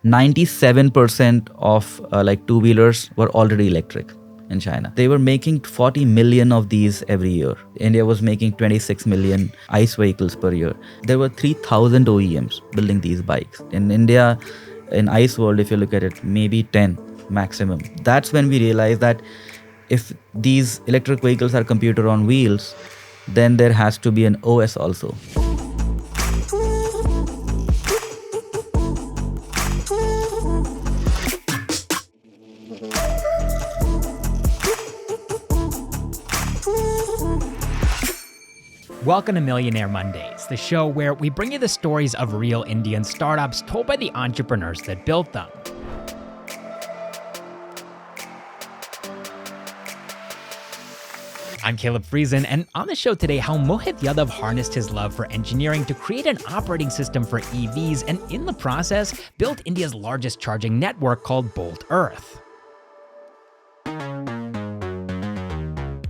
97% of like two-wheelers were already electric in China. They were making 40 million of these every year. India was making 26 million ICE vehicles per year. There were 3,000 OEMs building these bikes. In India, in ICE world, if you look at it, maybe 10 maximum. That's when we realized that if these electric vehicles are computer on wheels, then there has to be an OS also. Welcome to Millionaire Mondays, the show where we bring you the stories of real Indian startups told by the entrepreneurs that built them. I'm Caleb Friesen, and on the show today, how Mohit Yadav harnessed his love for engineering to create an operating system for EVs, and in the process, built India's largest charging network called Bolt.Earth.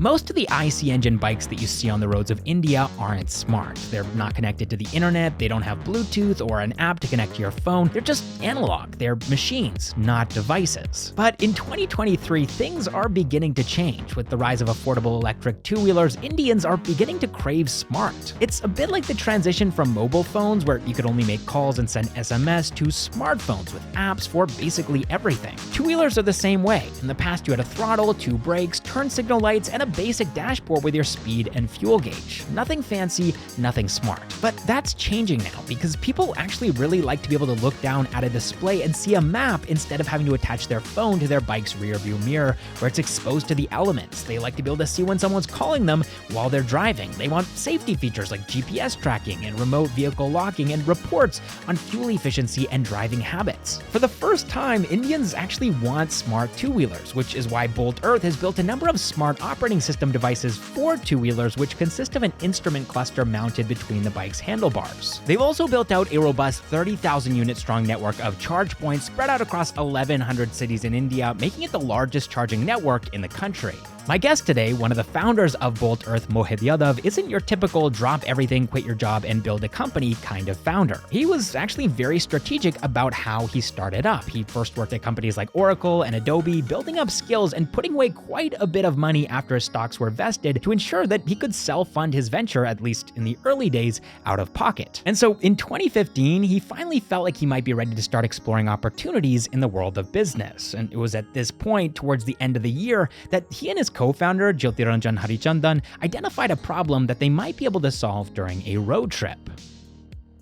Most of the IC engine bikes that you see on the roads of India aren't smart. They're not connected to the internet, they don't have Bluetooth or an app to connect to your phone. They're just analog. They're machines, not devices. But in 2023, things are beginning to change. With the rise of affordable electric two-wheelers, Indians are beginning to crave smart. It's a bit like the transition from mobile phones, where you could only make calls and send SMS, to smartphones with apps for basically everything. Two-wheelers are the same way. In the past, you had a throttle, two brakes, turn signal lights, and a basic dashboard with your speed and fuel gauge. Nothing fancy, nothing smart. But that's changing now, because people actually really like to be able to look down at a display and see a map instead of having to attach their phone to their bike's rear view mirror where it's exposed to the elements. They like to be able to see when someone's calling them while they're driving. They want safety features like GPS tracking and remote vehicle locking and reports on fuel efficiency and driving habits. For the first time, Indians actually want smart two-wheelers, which is why Bolt.Earth has built a number of smart operating system devices for two-wheelers, which consist of an instrument cluster mounted between the bike's handlebars. They've also built out a robust 30,000 unit strong network of charge points spread out across 1,100 cities in India, making it the largest charging network in the country. My guest today, one of the founders of Bolt.Earth, Mohit Yadav, isn't your typical drop everything, quit your job, and build a company kind of founder. He was actually very strategic about how he started up. He first worked at companies like Oracle and Adobe, building up skills and putting away quite a bit of money after his stocks were vested to ensure that he could self-fund his venture, at least in the early days, out of pocket. And so in 2015, he finally felt like he might be ready to start exploring opportunities in the world of business. And it was at this point, towards the end of the year, that he and his co-founder, Jyotiranjan Harichandan, identified a problem that they might be able to solve during a road trip.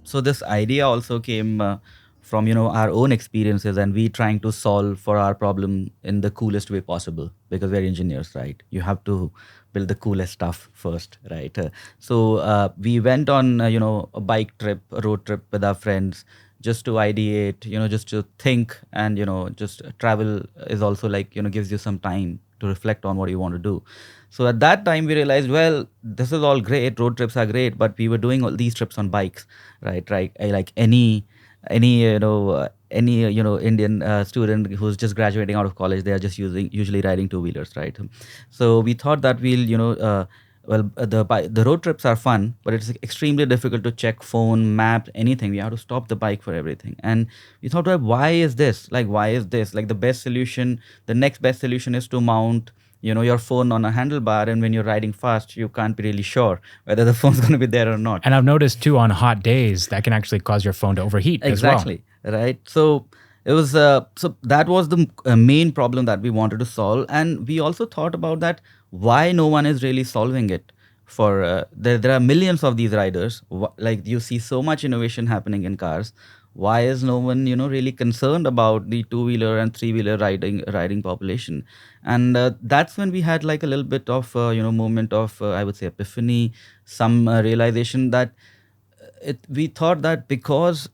So this idea also came from our own experiences, and we trying to solve for our problem in the coolest way possible, because we're engineers, right? You have to build the coolest stuff first, right? So we went on a bike trip, a road trip with our friends, just to ideate, just to think, and just travel is also like gives you some time to reflect on what you want to do. So at that time we realized, well, this is all great, road trips are great, but we were doing all these trips on bikes, right? Like any Indian student who's just graduating out of college, they are just usually riding two-wheelers, right? So we thought that the road trips are fun, but it's extremely difficult to check phone, map, anything. We have to stop the bike for everything. And we thought, well, why is this? Like the best solution, the next best solution is to mount your phone on a handlebar, and when you're riding fast, you can't be really sure whether the phone's going to be there or not. And I've noticed too, on hot days, that can actually cause your phone to overheat as well. Exactly, right? So it was so that was the main problem that we wanted to solve, and we also thought about that why no one is really solving it. For there are millions of these riders. Like, you see so much innovation happening in cars. Why is no one really concerned about the two-wheeler and three-wheeler riding population? And that's when we had like a little bit of moment of I would say epiphany, some realization that we thought that because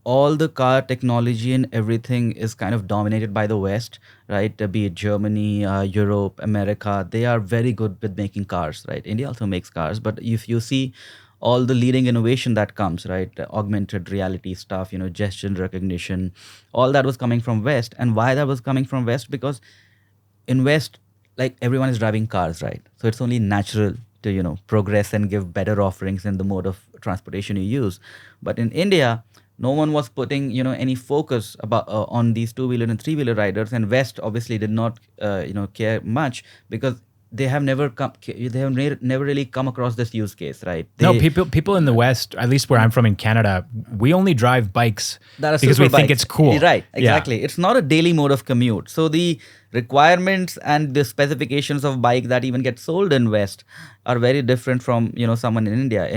all the car technology and everything is kind of dominated by the West, right? Be it Germany, Europe, America, they are very good with making cars, right? India also makes cars, but if you see all the leading innovation that comes, right? Augmented reality stuff, gesture recognition, all that was coming from West. And why that was coming from West? Because in West, like, everyone is driving cars, right? So it's only natural to progress and give better offerings in the mode of transportation you use. But in India, no one was putting any focus about on these two-wheeler and three-wheeler riders, and West obviously did not care much, because they have never really come across this use case, right? No, They people in the West, at least where I'm from in Canada, we only drive bikes that are because super we think bikes. it's cool. Right, Yeah. exactly. It's not a daily mode of commute. So the requirements and the specifications of bike that even get sold in West are very different from someone in India.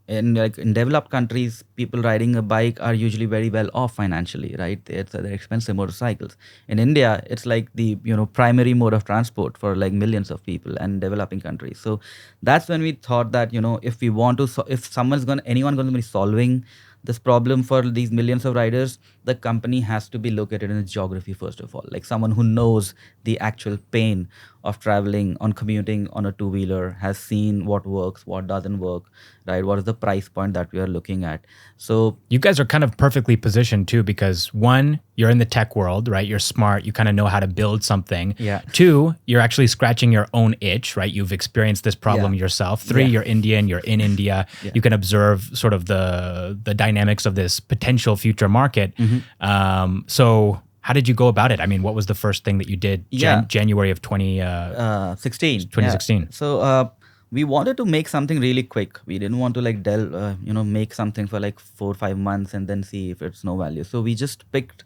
In developed countries, people riding a bike are usually very well off financially, right? They're expensive motorcycles. In India, it's like the primary mode of transport for like millions of people and developing countries. So that's when we thought that if we want to, if anyone going to be solving this problem for these millions of riders, the company has to be located in its geography first of all, like someone who knows the actual pain of traveling on commuting on a two-wheeler, has seen what works, what doesn't work, right? What is the price point that we are looking at? So You guys are kind of perfectly positioned too, because one, you're in the tech world, right? You're smart. You kind of know how to build something. Yeah. Two, you're actually scratching your own itch, right? You've experienced this problem Yeah. yourself. Three, Yeah. you're Indian. You're in India. Yeah. You can observe sort of the dynamics of this potential future market. So how did you go about it? I mean, what was the first thing that you did? Yeah. January of 16. 2016. Yeah. So we wanted to make something really quick. We didn't want to like make something for like 4 or 5 months and then see if it's no value. So we just picked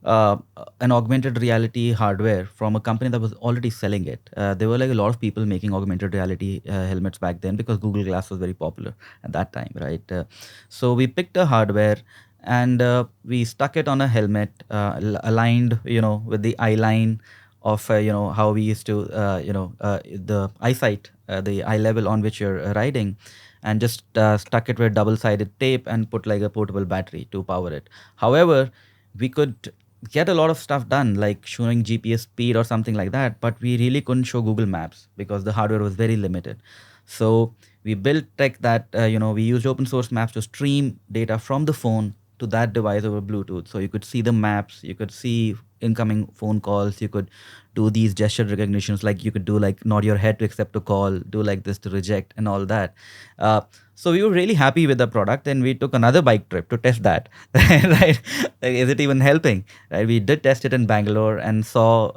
uh, an augmented reality hardware from a company that was already selling it. There were like a lot of people making augmented reality helmets back then, because Google Glass was very popular at that time, right? So we picked a hardware, and we stuck it on a helmet, aligned with the eye line of how we used to the eyesight, the eye level on which you're riding, and just stuck it with double sided tape and put like a portable battery to power it. However, we could get a lot of stuff done, like showing GPS speed or something like that, but we really couldn't show Google Maps because the hardware was very limited. So we built tech that we used open source maps to stream data from the phone to that device over Bluetooth. So you could see the maps, you could see incoming phone calls, you could do these gesture recognitions, like you could do like nod your head to accept a call, do like this to reject, and all that. So we were really happy with the product, and we took another bike trip to test that. Right? Like, is it even helping? Right? We did test it in Bangalore and saw,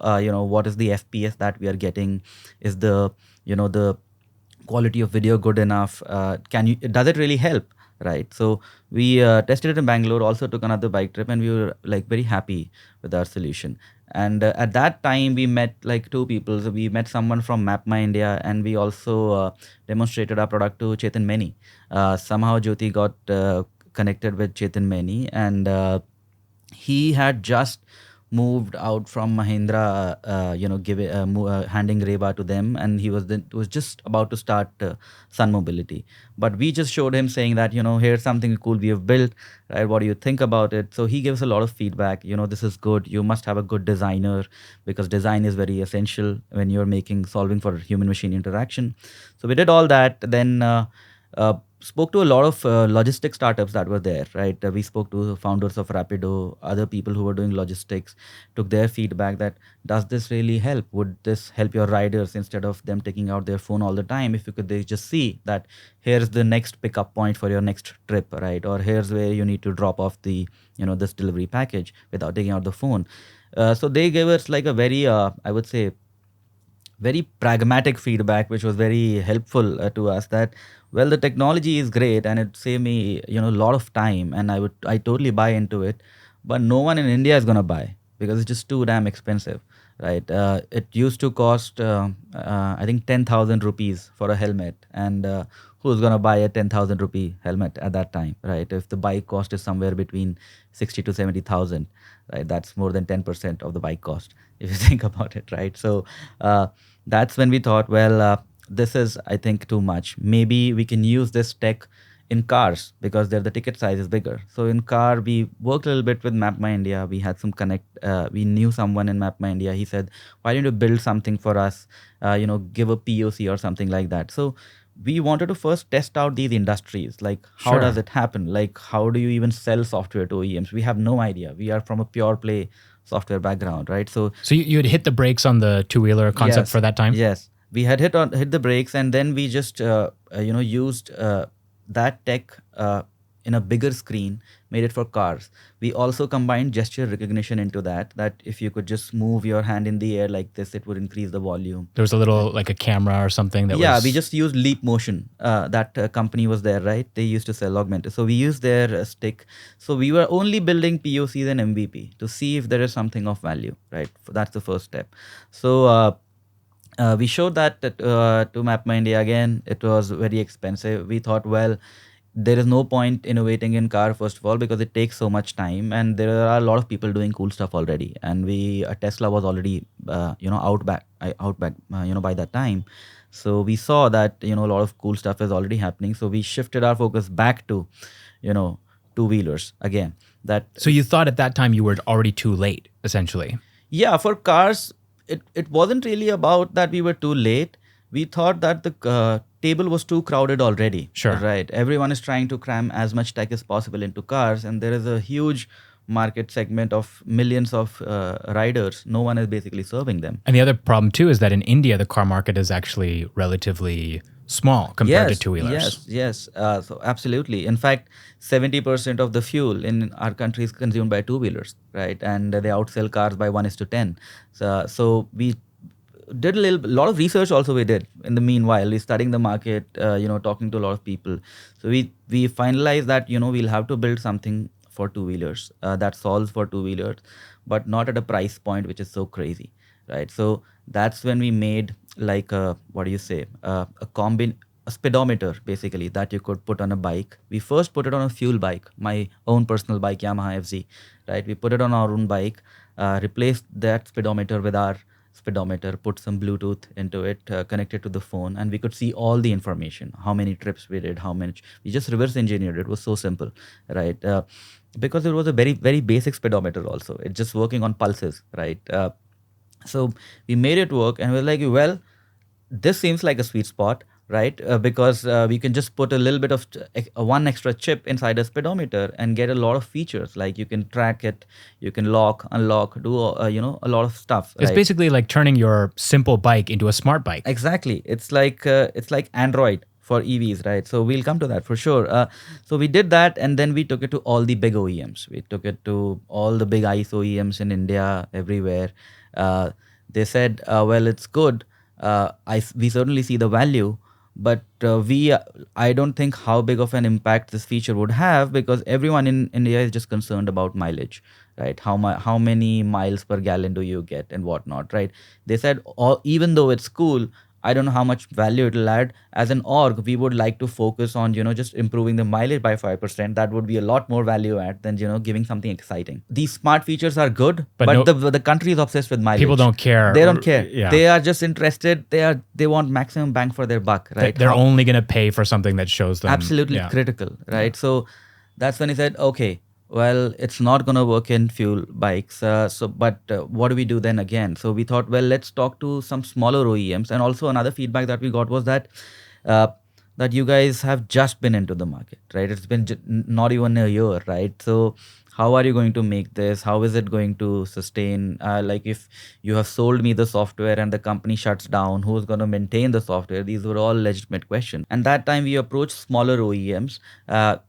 what is the FPS that we are getting? Is the quality of video good enough? Does it really help? Right? So we tested it in Bangalore, also took another bike trip, and we were like very happy with our solution. And at that time we met like two people. So we met someone from MapMy India, and we also demonstrated our product to Chetan Meni. Somehow Jyoti got connected with Chetan Meni, and he had just moved out from Mahindra, handing Reva to them, and was just about to start Sun Mobility. But we just showed him, saying that here's something cool we have built, right? What do you think about it? So he gives a lot of feedback. This is good. You must have a good designer, because design is very essential when you're solving for human machine interaction. So we did all that. Then spoke to a lot of logistic startups that were there, right? We spoke to the founders of Rapido, other people who were doing logistics, took their feedback that, does this really help? Would this help your riders, instead of them taking out their phone all the time? If you could, they just see that here's the next pickup point for your next trip, right? Or here's where you need to drop off the, this delivery package without taking out the phone. So they gave us like a very, I would say, very pragmatic feedback, which was very helpful to us, that, well, the technology is great and it saved me a lot of time, and I totally buy into it, but no one in India is going to buy, because it's just too damn expensive, right? It used to cost I think 10,000 rupees for a helmet, and who's going to buy a 10,000 rupee helmet at that time, right? If the bike cost is somewhere between 60 to 70,000, right, that's more than 10% of the bike cost, if you think about it, right? So that's when we thought, well, this is, I think, too much. Maybe we can use this tech in cars, because there the ticket size is bigger. So in car, we worked a little bit with MapMy India. We had some connect. We knew someone in MapMy India. He said, "Why don't you build something for us? Give a POC or something like that." So we wanted to first test out these industries. Like, how Sure. does it happen? Like, how do you even sell software to OEMs? We have no idea. We are from a pure play software background, right? So So you had hit the brakes on the two-wheeler concept yes, for that time? yes, we had hit the brakes, and then we just used that tech in a bigger screen, made it for cars. We also combined gesture recognition into that if you could just move your hand in the air like this, it would increase the volume. There was a little like a camera or something that Yeah, was. we just used Leap Motion. That company was there, right? They used to sell augmented. So we used their stick. So we were only building POCs and MVP to see if there is something of value, right? That's the first step. So we showed that to Mapma India again. It was very expensive. We thought, well, there is no point innovating in car first of all because it takes so much time, and there are a lot of people doing cool stuff already. And Tesla was already outback by that time. So we saw that a lot of cool stuff is already happening. So we shifted our focus back to you know two wheelers again. That So you thought at that time you were already too late, essentially. Yeah, for cars, it wasn't really about that we were too late. We thought that the table was too crowded already. Sure. Right. Everyone is trying to cram as much tech as possible into cars, and there is a huge market segment of millions of riders. No one is basically serving them. And the other problem too is that in India, the car market is actually relatively small compared to two-wheelers. Yes. So absolutely. In fact, 70% of the fuel in our country is consumed by two-wheelers, right? And they outsell cars by 1:10. So we did a lot of research also we did in the meanwhile. We studying the market, talking to a lot of people. So we finalized that, we'll have to build something for two-wheelers that solves for two-wheelers, but not at a price point which is so crazy, right? So that's when we made like a, what do you say, a speedometer basically that you could put on a bike. We first put it on a fuel bike, my own personal bike, Yamaha FZ, right? We put it on our own bike, replaced that speedometer with our speedometer, put some Bluetooth into it, connected to the phone, and we could see all the information, how many trips we did, how much. We just reverse engineered it. It was so simple, right? Because it was a very, very basic speedometer also. It's just working on pulses, right? So we made it work, and we're like, well, this seems like a sweet spot, right? Because we can just put a little bit of one extra chip inside a speedometer and get a lot of features. Like you can track it, you can lock, unlock, do a lot of stuff. It's right? basically like turning your simple bike into a smart bike. Exactly. It's like Android for EVs, right? So we'll come to that for sure. So we did that, and then we took it to all the big OEMs. We took it to all the big ICE OEMs in India, everywhere. They said, well, it's good. We certainly see the value, but I don't think how big of an impact this feature would have, because everyone in India is just concerned about mileage, right? How many miles per gallon do you get and whatnot, right? They said, even though it's cool, I don't know how much value it'll add. As an org, we would like to focus on, just improving the mileage by 5%. That would be a lot more value add than, giving something exciting. These smart features are good, but the country is obsessed with mileage. People don't care. They don't care. Yeah. They are just interested. They want maximum bang for their buck, right? They're only going to pay for something that shows them. Absolutely critical, right? Yeah. So that's when he said, okay, well, it's not going to work in fuel bikes. But what do we do then again? So we thought, well, let's talk to some smaller OEMs. And also another feedback that we got was that that you guys have just been into the market, right? It's been not even a year, right? So how are you going to make this? How is it going to sustain? Like if you have sold me the software and the company shuts down, who's going to maintain the software? These were all legitimate questions. And that time we approached smaller OEMs,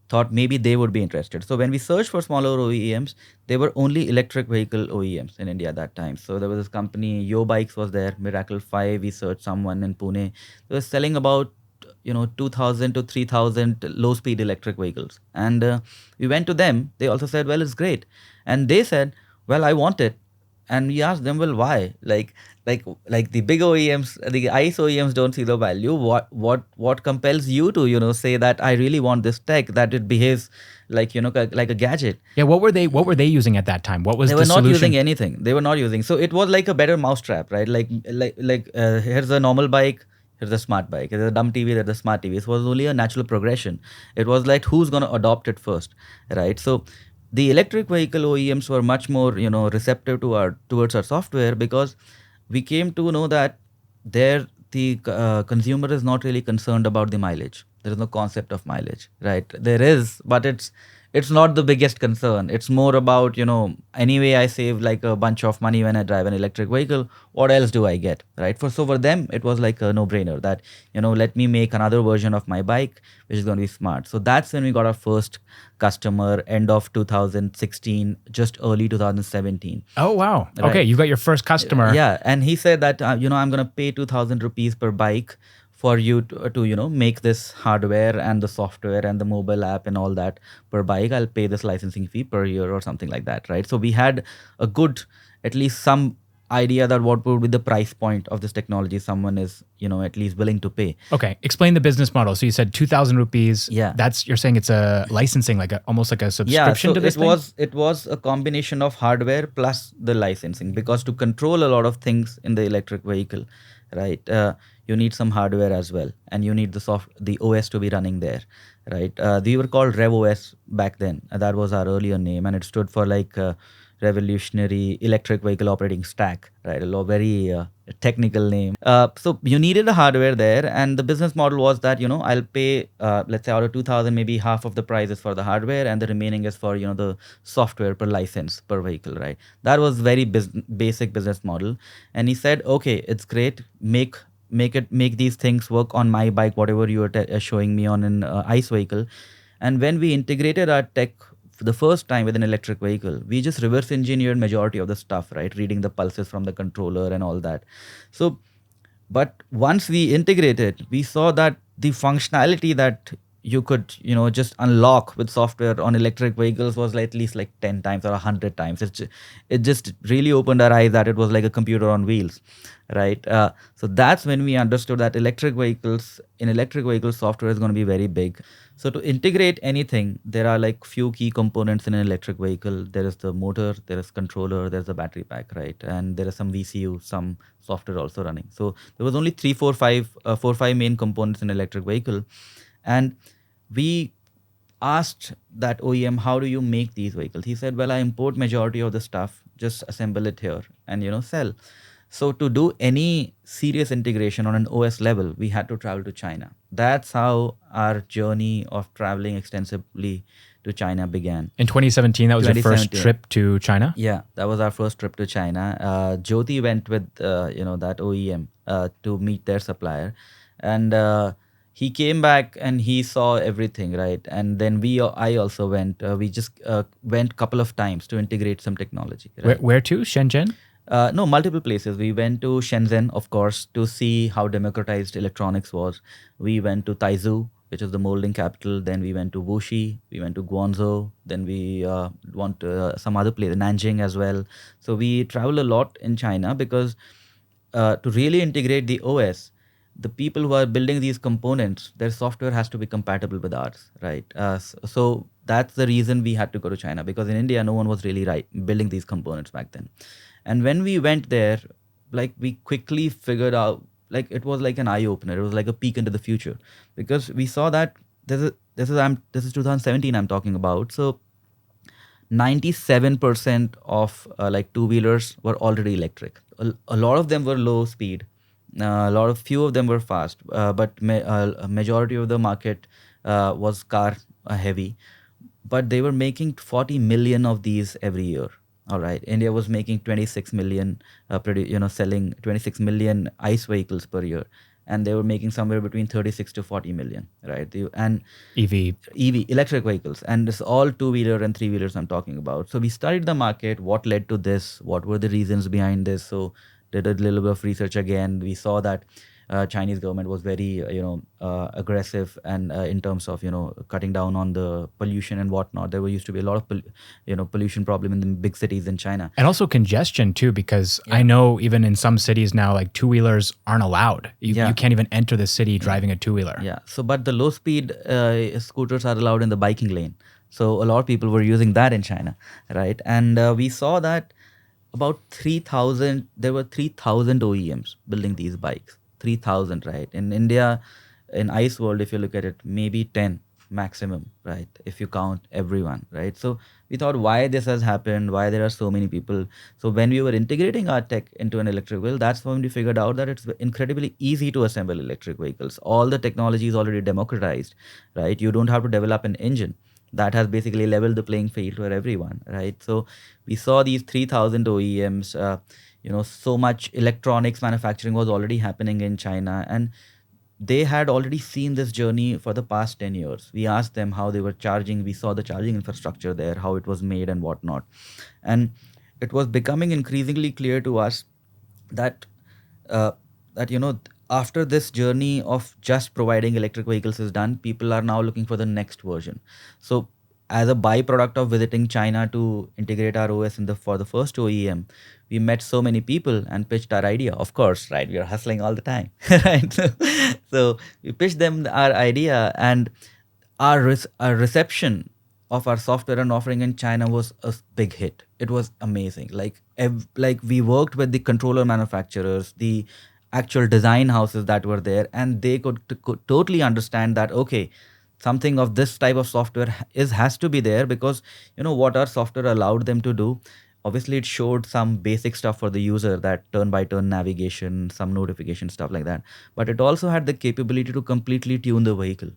thought maybe they would be interested. So when we searched for smaller OEMs, they were only electric vehicle OEMs in India at that time. So there was this company, Yo Bikes was there, Miracle 5, we searched someone in Pune. They were selling about 2,000 to 3,000 low-speed electric vehicles. And we went to them. They also said, well, it's great. And they said, well, I want it. And we asked them, well, why? Like the big OEMs, the ICE OEMs don't see the value. What compels you to, say that I really want this tech, that it behaves like, like a gadget? Yeah. What were they using at that time? What was they the were not solution? using anything. They were not using. So it was like a better mousetrap, right? Like here's a normal bike. Here's a smart bike. There's a dumb TV. There's a smart TV. It was only a natural progression. It was like who's going to adopt it first, right? So the electric vehicle OEMs were much more, receptive towards our software, because we came to know that the consumer is not really concerned about the mileage. There is no concept of mileage, right? There is, but it's it's not the biggest concern. It's more about, anyway, I save like a bunch of money when I drive an electric vehicle. What else do I get, right? For them, it was like a no-brainer that, let me make another version of my bike, which is going to be smart. So that's when we got our first customer, end of 2016, just early 2017. Oh, wow. Okay, Right. you got your first customer. Yeah, and he said that I'm gonna pay 2,000 rupees per bike for you to make this hardware and the software and the mobile app and all that per bike. I'll pay this licensing fee per year or something like that, right? So we had a good, at least some idea that what would be the price point of this technology someone is at least willing to pay. Okay, explain the business model. So you said 2,000 rupees. Yeah. You're saying it's a licensing, like almost like a Yeah, subscription so to this it thing? was a combination of hardware plus the licensing, because to control a lot of things in the electric vehicle, right? You need some hardware as well, and you need the OS to be running there, right? We were called REVOS back then. That was our earlier name, and it stood for like Revolutionary Electric Vehicle Operating Stack, right? Very technical name. So you needed the hardware there, and the business model was that I'll pay, let's say, out of 2,000, maybe half of the price is for the hardware, and the remaining is for the software per license per vehicle, right? That was very basic business model. And he said, okay, it's great. Make these things work on my bike, whatever you are showing me on an ICE vehicle. And when we integrated our tech for the first time with an electric vehicle, we just reverse engineered majority of the stuff, right? Reading the pulses from the controller and all that. So, but once we integrated, we saw that the functionality that you could, just unlock with software on electric vehicles was like at least like 10 times or 100 times. It just really opened our eyes that it was like a computer on wheels, right? So that's when we understood that electric vehicles software is going to be very big. So to integrate anything, there are like few key components in an electric vehicle. There is the motor, there is controller, there's the battery pack, right? And there is some VCU, some software also running. So there was only four, five main components in electric vehicle. And we asked that OEM, how do you make these vehicles? He said, well, I import majority of the stuff, just assemble it here and sell. So to do any serious integration on an OS level, we had to travel to China. That's how our journey of traveling extensively to China began. In 2017, that was your first 2017. trip to China? Yeah, that was our first trip to China. Jyoti went with that OEM to meet their supplier, and he came back and he saw everything, right? And then I also went. We just went couple of times to integrate some technology. Right? Where to? Shenzhen? No, multiple places. We went to Shenzhen, of course, to see how democratized electronics was. We went to Taizhou, which is the molding capital. Then we went to Wuxi. We went to Guangzhou. Then we went to some other place, Nanjing as well. So we travel a lot in China because to really integrate the OS, the people who are building these components, their software has to be compatible with ours, right? So that's the reason we had to go to China, because in India, no one was really building these components back then. And when we went there, like we quickly figured out, like it was like an eye opener. It was like a peek into the future, because we saw that this is 2017 I'm talking about. So 97% of like two-wheelers were already electric. A lot of them were low speed. Few of them were fast, but a majority of the market was car heavy. But they were making 40 million of these every year. All right, India was making 26 million, selling 26 million ICE vehicles per year, and they were making somewhere between 36 to 40 million, right? And EV. electric vehicles, and it's all two-wheeler and three-wheelers I'm talking about. So we studied the market, what led to this, what were the reasons behind this. So did a little bit of research again. We saw that Chinese government was very aggressive, and in terms of cutting down on the pollution and whatnot. There used to be a lot of pollution problem in the big cities in China. And also congestion too, because I know even in some cities now, like two-wheelers aren't allowed. You can't even enter the city driving a two-wheeler. Yeah. So, but the low-speed scooters are allowed in the biking lane. So a lot of people were using that in China, right? And we saw that about 3,000, there were 3,000 OEMs building these bikes. 3,000, right? In India, in ICE world, if you look at it, maybe 10 maximum, right? If you count everyone, right? So we thought why this has happened, why there are so many people. So when we were integrating our tech into an electric vehicle, that's when we figured out that it's incredibly easy to assemble electric vehicles. All the technology is already democratized, right? You don't have to develop an engine. that has basically leveled the playing field for everyone, right? So we saw these 3,000 OEMs. So much electronics manufacturing was already happening in China, and they had already seen this journey for the past 10 years. We asked them how they were charging. We saw the charging infrastructure there, how it was made and whatnot. And it was becoming increasingly clear to us that uh, after this journey of just providing electric vehicles is done, people are now looking for the next version. So as a byproduct of visiting China to integrate our OS in the for the first OEM, we met so many people and pitched our idea. Of course, right? We are hustling all the time, right? So we pitched them our idea, and our reception of our software and offering in China was a big hit. It was amazing. Like we worked with the controller manufacturers, the actual design houses that were there, and they could totally understand that, okay, something of this type of software has to be there, because what our software allowed them to do. Obviously, it showed some basic stuff for the user, that turn by turn navigation, some notification stuff like that. But it also had the capability to completely tune the vehicle,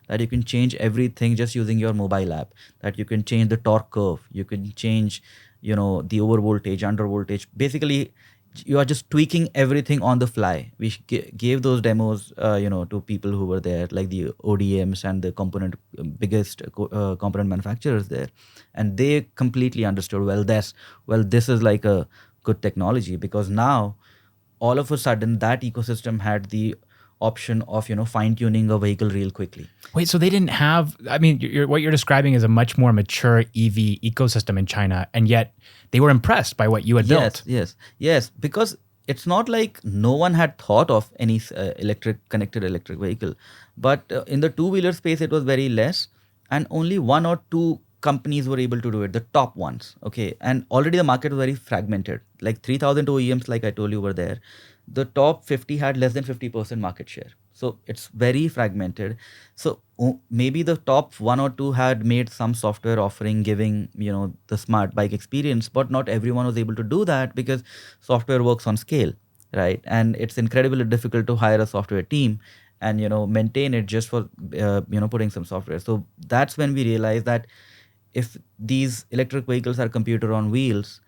that you can change everything just using your mobile app, that you can change the torque curve, you can change the over voltage, under voltage. Basically, you are just tweaking everything on the fly. We gave those demos to people who were there, like the ODMs and the biggest component manufacturers there, and they completely understood, this is like a good technology, because now all of a sudden that ecosystem had the option of fine tuning a vehicle real quickly. Wait, so they didn't have, I mean, what you're describing is a much more mature EV ecosystem in China, and yet they were impressed by what you had built. Yes, because it's not like no one had thought of any connected electric vehicle, but in the two-wheeler space it was very less, and only one or two companies were able to do it, the top ones. Okay, and already the market was very fragmented. Like 3,000 OEMs, like I told you, were there. The top 50 had less than 50% market share. So it's very fragmented. So maybe the top one or two had made some software offering giving the smart bike experience, but not everyone was able to do that, because software works on scale, right? And it's incredibly difficult to hire a software team and maintain it just for putting some software. So that's when we realized that if these electric vehicles are computer on wheels,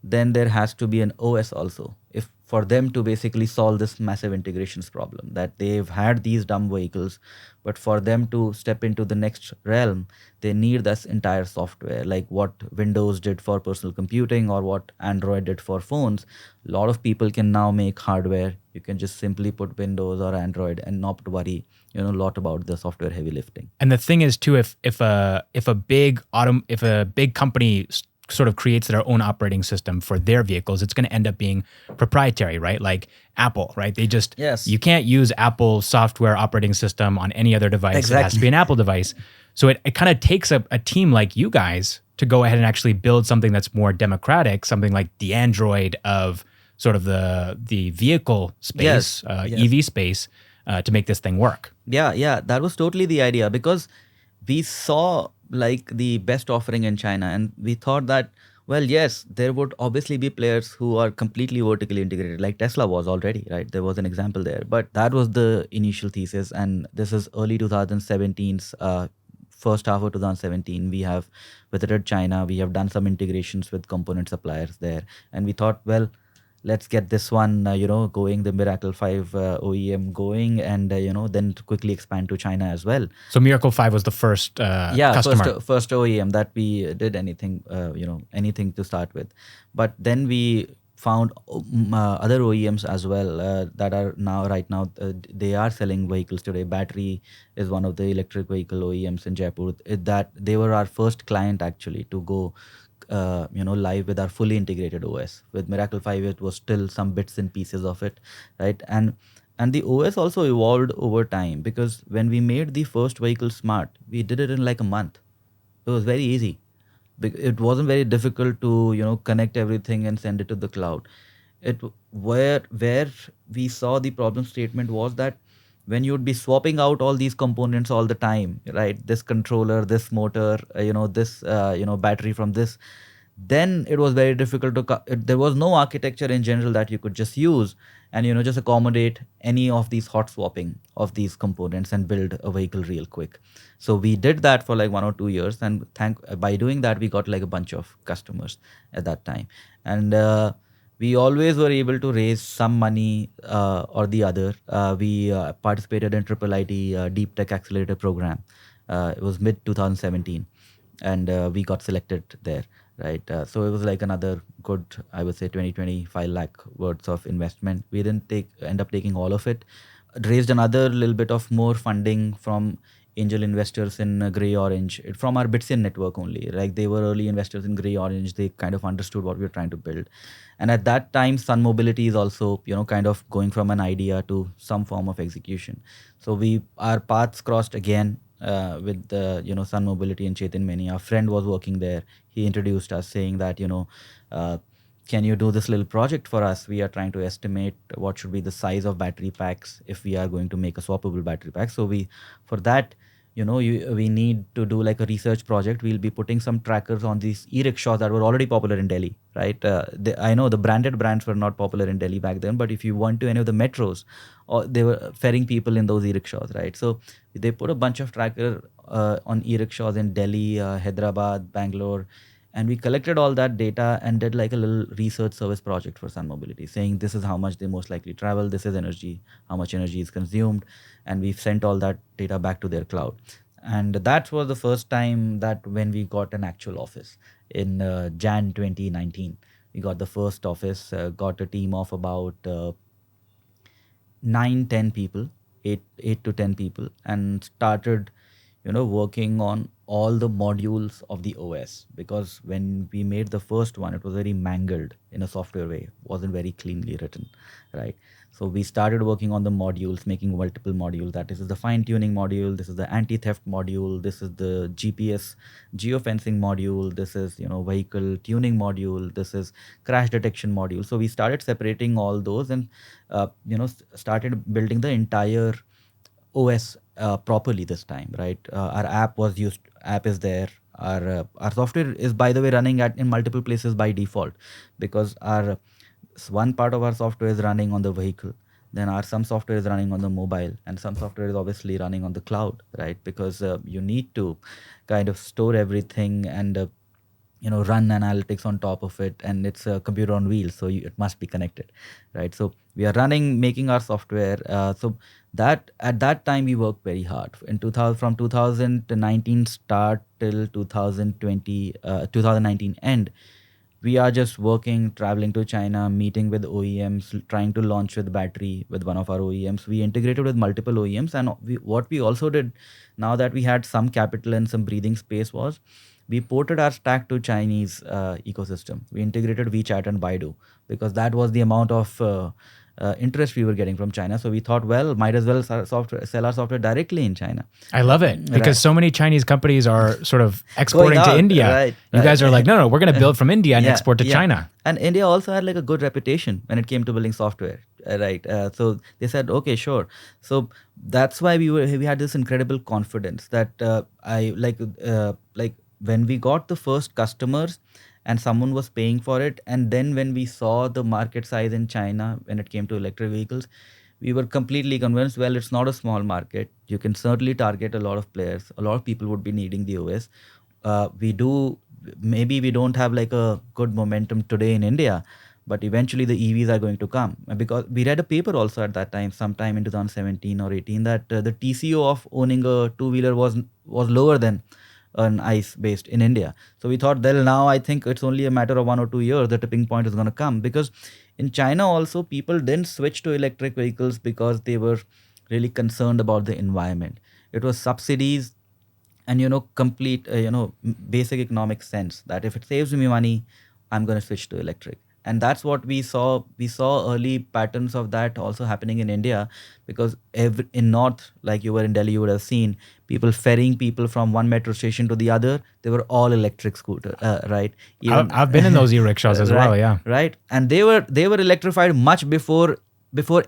then there has to be an OS also, if for them to basically solve this massive integrations problem, that they've had these dumb vehicles, but for them to step into the next realm, they need this entire software, like what Windows did for personal computing or what Android did for phones. A lot of people can now make hardware. You can just simply put Windows or Android and not worry a lot about the software heavy lifting. And the thing is too, if a big company sort of creates their own operating system for their vehicles, it's going to end up being proprietary, right? Like Apple, right? They just, Yes. You can't use Apple software operating system on any other device. Exactly. It has to be an Apple device. So it kind of takes a team like you guys to go ahead and actually build something that's more democratic, something like the Android of sort of the vehicle space, EV space, to make this thing work. Yeah, that was totally the idea, because we saw like the best offering in China, and we thought that, well, yes, there would obviously be players who are completely vertically integrated, like Tesla was already, right? There was an example there, but that was the initial thesis, and this is early 2017's first half of 2017. We have visited China, we have done some integrations with component suppliers there, and we thought, well, let's get this one going, the Miracle 5 OEM going, and then to quickly expand to China as well. So Miracle 5 was the first customer. First OEM that we did anything to start with. But then we found other OEMs as well that are right now they are selling vehicles today. Battery is one of the electric vehicle OEMs in Jaipur. That they were our first client actually to go live with our fully integrated OS. With Miracle 5, it was still some bits and pieces of it, right? And the OS also evolved over time, because when we made the first vehicle smart, we did it in like a month. It was very easy. It wasn't very difficult to connect everything and send it to the cloud. It where we saw the problem statement was that when you'd be swapping out all these components all the time, right? This controller, this motor, this battery from this, then it was very difficult to there was no architecture in general that you could just use and just accommodate any of these hot swapping of these components and build a vehicle real quick. So we did that for like 1 or 2 years, and by doing that we got like a bunch of customers at that time. And we always were able to raise some money or the other. We participated in Triple IT Deep Tech Accelerator program. It was mid 2017, and we got selected there, right? So it was like another good, I would say, 20-25 lakh worth of investment. We didn't end up taking all of it. Raised another little bit of more funding from angel investors in Grey Orange, from our Bitsin network only. Like, they were early investors in Grey Orange. They kind of understood what we were trying to build. And at that time, Sun Mobility is also, kind of going from an idea to some form of execution. So our paths crossed again with Sun Mobility and Chetan Meni. Our friend was working there. He introduced us, saying that, can you do this little project for us? We are trying to estimate what should be the size of battery packs if we are going to make a swappable battery pack. So for that, we need to do like a research project. We'll be putting some trackers on these e-rickshaws that were already popular in Delhi, right? I know the branded brands were not popular in Delhi back then, but if you went to any of the metros, or they were ferrying people in those e-rickshaws, right? So they put a bunch of tracker on e-rickshaws in Delhi, Hyderabad, Bangalore, and we collected all that data and did like a little research service project for Sun Mobility, saying this is how much they most likely travel, this is energy, how much energy is consumed, and we've sent all that data back to their cloud. And that was the first time that when we got an actual office in Jan 2019. We got the first office, got a team of about 9-10 people, 8 to 10 people, and started working on all the modules of the OS, because when we made the first one, it was very mangled in a software way, wasn't very cleanly written, right? So we started working on the modules, making multiple modules. That is the fine tuning module, this is the anti-theft module, this is the GPS geofencing module, this is vehicle tuning module, this is crash detection module. So we started separating all those, and started building the entire OS properly this time, right? Our app is there. Our software is, by the way, running in multiple places by default, because one part of our software is running on the vehicle, then some software is running on the mobile, and some software is obviously running on the cloud, right? Because you need to kind of store everything and run analytics on top of it, and it's a computer on wheels, so it must be connected, right? So we are making our software. So that at that time we worked very hard from 2019 start till 2020, 2019 end. We are just working, traveling to China, meeting with OEMs, trying to launch with battery with one of our OEMs. We integrated with multiple OEMs, and what we also did, now that we had some capital and some breathing space, was we ported our stack to Chinese ecosystem. We integrated WeChat and Baidu, because that was the amount of interest we were getting from China. So we thought, well, might as well sell our software directly in China. I love it, because so many Chinese companies are sort of exporting Going to out, India. right, You guys are like, no, we're going to build from India and export to yeah. China. And India also had like a good reputation when it came to building software, right? So they said, okay, sure. So that's why we had this incredible confidence that I like when we got the first customers and someone was paying for it, and then when we saw the market size in China when it came to electric vehicles, we were completely convinced, well, it's not a small market. You can certainly target a lot of players. A lot of people would be needing the OS. Maybe we don't have like a good momentum today in India, but eventually the EVs are going to come. Because we read a paper also at that time, sometime in 2017 or 18, that the TCO of owning a two-wheeler was lower than an ICE based in India. So we thought, well, now I think it's only a matter of 1 or 2 years, the tipping point is going to come. Because in China also, people didn't switch to electric vehicles because they were really concerned about the environment. It was subsidies and complete basic economic sense, that if it saves me money, I'm going to switch to electric. And that's what we saw. We saw early patterns of that also happening in India, because in North, like you were in Delhi, you would have seen people ferrying people from one metro station to the other. They were all electric scooter, right? I've been in those e-rickshaws as right, well, yeah. Right. And they were electrified much before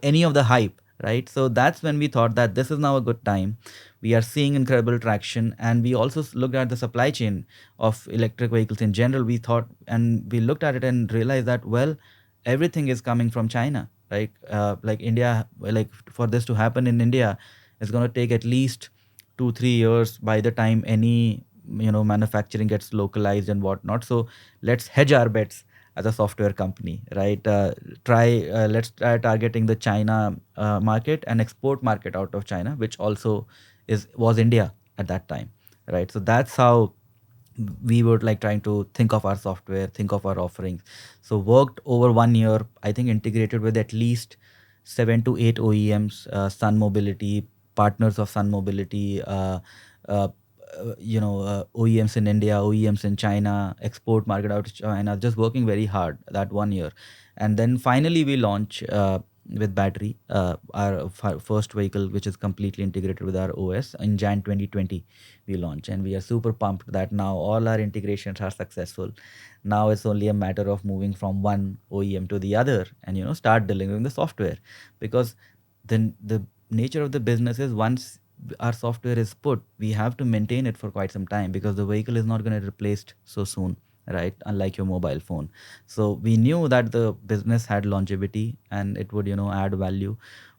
any of the hype. right? So that's when we thought that this is now a good time. We are seeing incredible traction, and we also looked at the supply chain of electric vehicles in general. We thought, and we looked at it and realized that, well, everything is coming from China, right? Like India, like for this to happen in India, it's going to take at least 2 3 years by the time any manufacturing gets localized and whatnot. So let's hedge our bets as a software company, right? Try Let's try targeting the China market and export market out of China, which also was India at that time, right? So that's how we were like trying to think of our software, think of our offerings. So worked over 1 year, I think integrated with at least 7 to 8 OEMs, Sun Mobility, partners of Sun Mobility, uh, OEMs in India, OEMs in China, export market out to China, just working very hard that 1 year. And then finally we launch with battery, our first vehicle, which is completely integrated with our OS in Jan 2020 we launch. And we are super pumped that now all our integrations are successful. Now it's only a matter of moving from one OEM to the other and start delivering the software, because then the nature of the business is once our software is put, we have to maintain it for quite some time, because the vehicle is not going to be replaced so soon, right? Unlike your mobile phone. So we knew that the business had longevity and it would add value.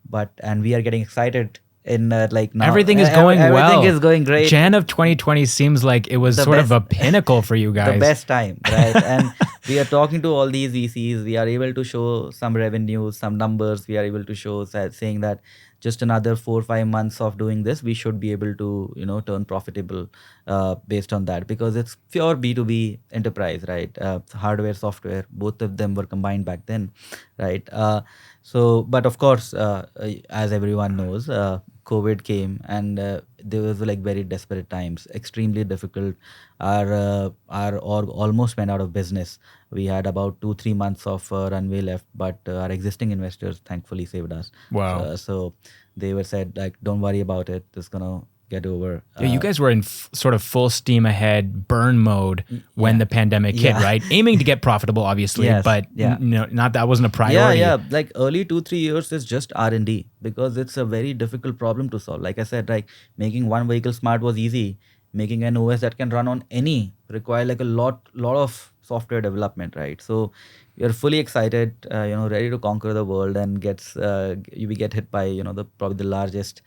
But and we are getting excited in like now Everything is going everything well. is going great. Jan of 2020 seems like it was The sort of best a pinnacle for you the guys. best time, right? And we are talking to all these VCs. We are able to show some revenues, some numbers. We are able to show saying that just another 4 or 5 months of doing this, we should be able to turn profitable based on that, because it's pure B2B enterprise, right? Hardware, software, both of them were combined back then, right? But of course, as everyone knows, COVID came, and there was like very desperate times, extremely difficult. Our org almost went out of business. We had about 2 3 months of runway left, but our existing investors thankfully saved us. Wow. So they were said like, don't worry about it, it's gonna get over. Yeah, you guys were in sort of full steam ahead burn mode when yeah. the pandemic hit, Yeah. right? Aiming to get profitable, obviously, Yes, but yeah. not that wasn't a priority. Yeah, like early 2 3 years is just R&D, because it's a very difficult problem to solve. Like I said, like making one vehicle smart was easy. Making an OS that can run on any require like a lot of software development, right? So we are fully excited, ready to conquer the world, and we get hit by the probably the largest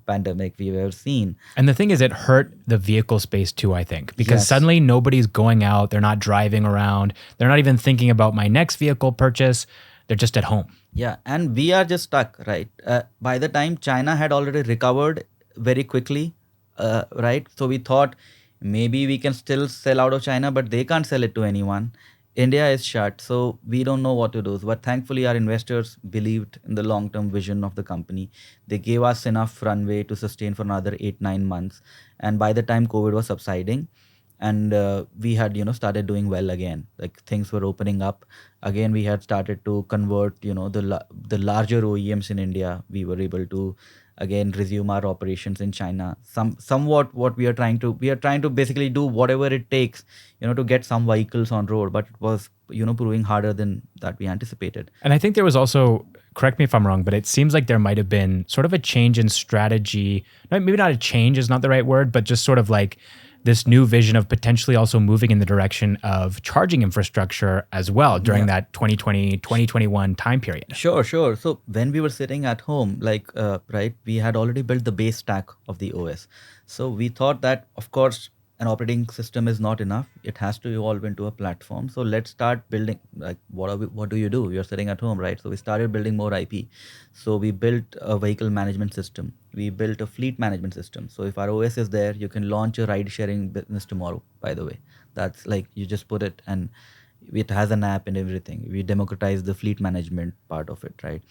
pandemic we've ever seen. And the thing is, it hurt the vehicle space too, I think, because Yes. suddenly nobody's going out, they're not driving around, they're not even thinking about my next vehicle purchase, they're just at home. Yeah, and we are just stuck, right? By the time China had already recovered very quickly, right? So we thought maybe we can still sell out of China, but they can't sell it to anyone. India is shut, so we don't know what to do. But thankfully, our investors believed in the long-term vision of the company. They gave us enough runway to sustain for another 8 9 months. And by the time COVID was subsiding, and we had started doing well again, like things were opening up again. We had started to convert the larger OEMs in India. We were able to again resume our operations in China. Somewhat what we are trying to basically do whatever it takes to get some vehicles on road, but it was proving harder than that we anticipated. And I think there was also, correct me if I'm wrong, but it seems like there might have been sort of a change in strategy. Maybe not a change is not the right word, but just sort of like this new vision of potentially also moving in the direction of charging infrastructure as well during that 2020, 2021 time period. Sure. So when we were sitting at home, like, right, we had already built the base stack of the OS. So we thought that, of course, an operating system is not enough. It has to evolve into a platform. So let's start building. Like, what do you do? You're sitting at home, right? So we started building more IP. So we built a vehicle management system. We built a fleet management system. So if our OS is there, you can launch a ride sharing business tomorrow. By the way, that's like you just put it and it has an app and everything. We democratized the fleet management part of it, right?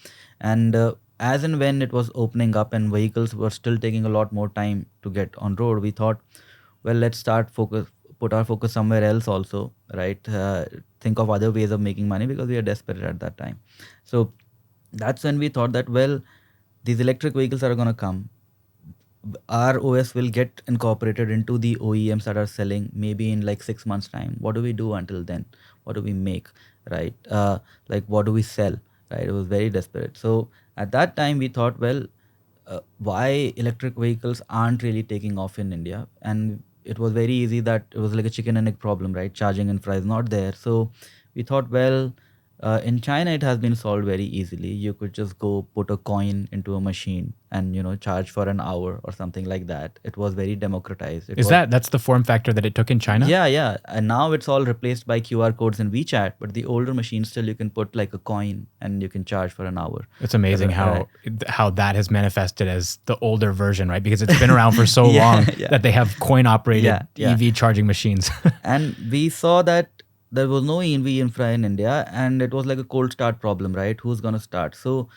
And as and when it was opening up and vehicles were still taking a lot more time to get on road, we thought, well, let's put our focus somewhere else also, right? Think of other ways of making money, because we are desperate at that time. So that's when we thought that, well, these electric vehicles are going to come. Our OS will get incorporated into the OEMs that are selling maybe in like 6 months time. What do we do until then? What do we make, right? Like, what do we sell, right? It was very desperate. So At that time, we thought, well, why electric vehicles aren't really taking off in India? And it was very easy that it was like a chicken and egg problem, right? Charging infra is not there. So we thought, well, in China, it has been solved very easily. You could just go put a coin into a machine and charge for an hour or something like that. It was very democratized. It Is was that's the form factor that it took in China? yeah, yeah. And now it's all replaced by QR codes in WeChat. But the older machines still you can put like a coin and you can charge for an hour. It's amazing Right. how that has manifested as the older version, right? Because it's been around for so Yeah, long yeah. that they have coin operated Yeah, yeah. EV charging machines. And we saw that there was no EV infra in India, and it was like a cold start problem, right? Who's going to start? So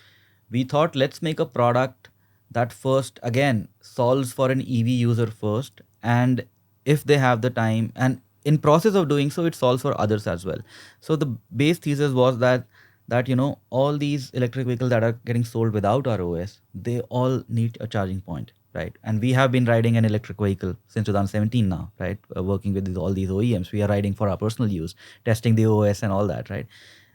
we thought, let's make a product that first, again, solves for an EV user first. And if they have the time, and in process of doing so, it solves for others as well. So the base thesis was that all these electric vehicles that are getting sold without our OS, they all need a charging point, right? And we have been riding an electric vehicle since 2017 now, right? Working with all these OEMs, we are riding for our personal use, testing the OS and all that, right?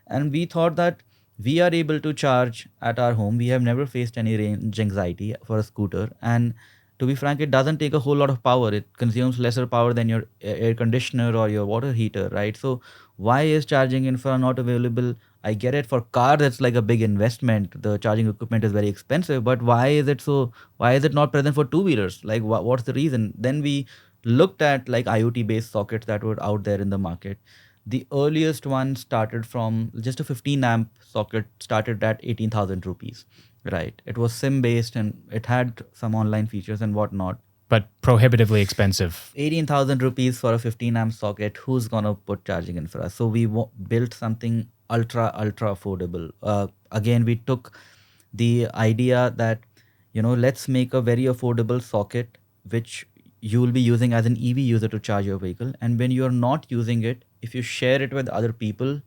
And we thought that we are able to charge at our home. We have never faced any range anxiety for a scooter. And to be frank, it doesn't take a whole lot of power. It consumes lesser power than your air conditioner or your water heater, right? So why is charging infra not available? I get it, for car that's like a big investment. The charging equipment is very expensive, but why is it not present for two wheelers? Like what's the reason? Then we looked at like IoT based sockets that were out there in the market. The earliest one started from just a 15 amp socket, started at 18,000 rupees, right? It was SIM based and it had some online features and whatnot. But prohibitively expensive. 18,000 rupees for a 15 amp socket. Who's gonna put charging infra? So we built something ultra affordable. Again, we took the idea that let's make a very affordable socket which you will be using as an EV user to charge your vehicle. And when you are not using it, if you share it with other people,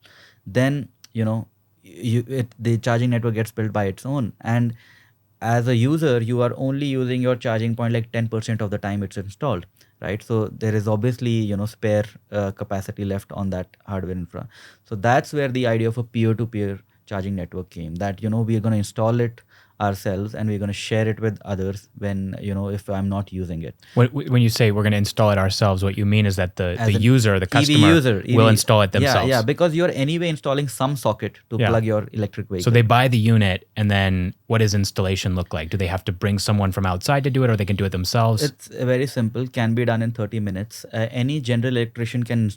then the charging network gets built by its own. And as a user, you are only using your charging point like 10% of the time it's installed, right? So there is obviously spare capacity left on that hardware infra. So that's where the idea of a peer-to-peer charging network came, that we are going to install it ourselves and we're going to share it with others when if I'm not using it. When you say we're going to install it ourselves, what you mean is that the As an user, the EV customer, user, will EV install it themselves. Yeah, because you're anyway installing some socket to Yeah. plug your electric vehicle. So they buy the unit, and then what does installation look like? Do they have to bring someone from outside to do it, or they can do it themselves? It's very simple, can be done in 30 minutes. Any general electrician can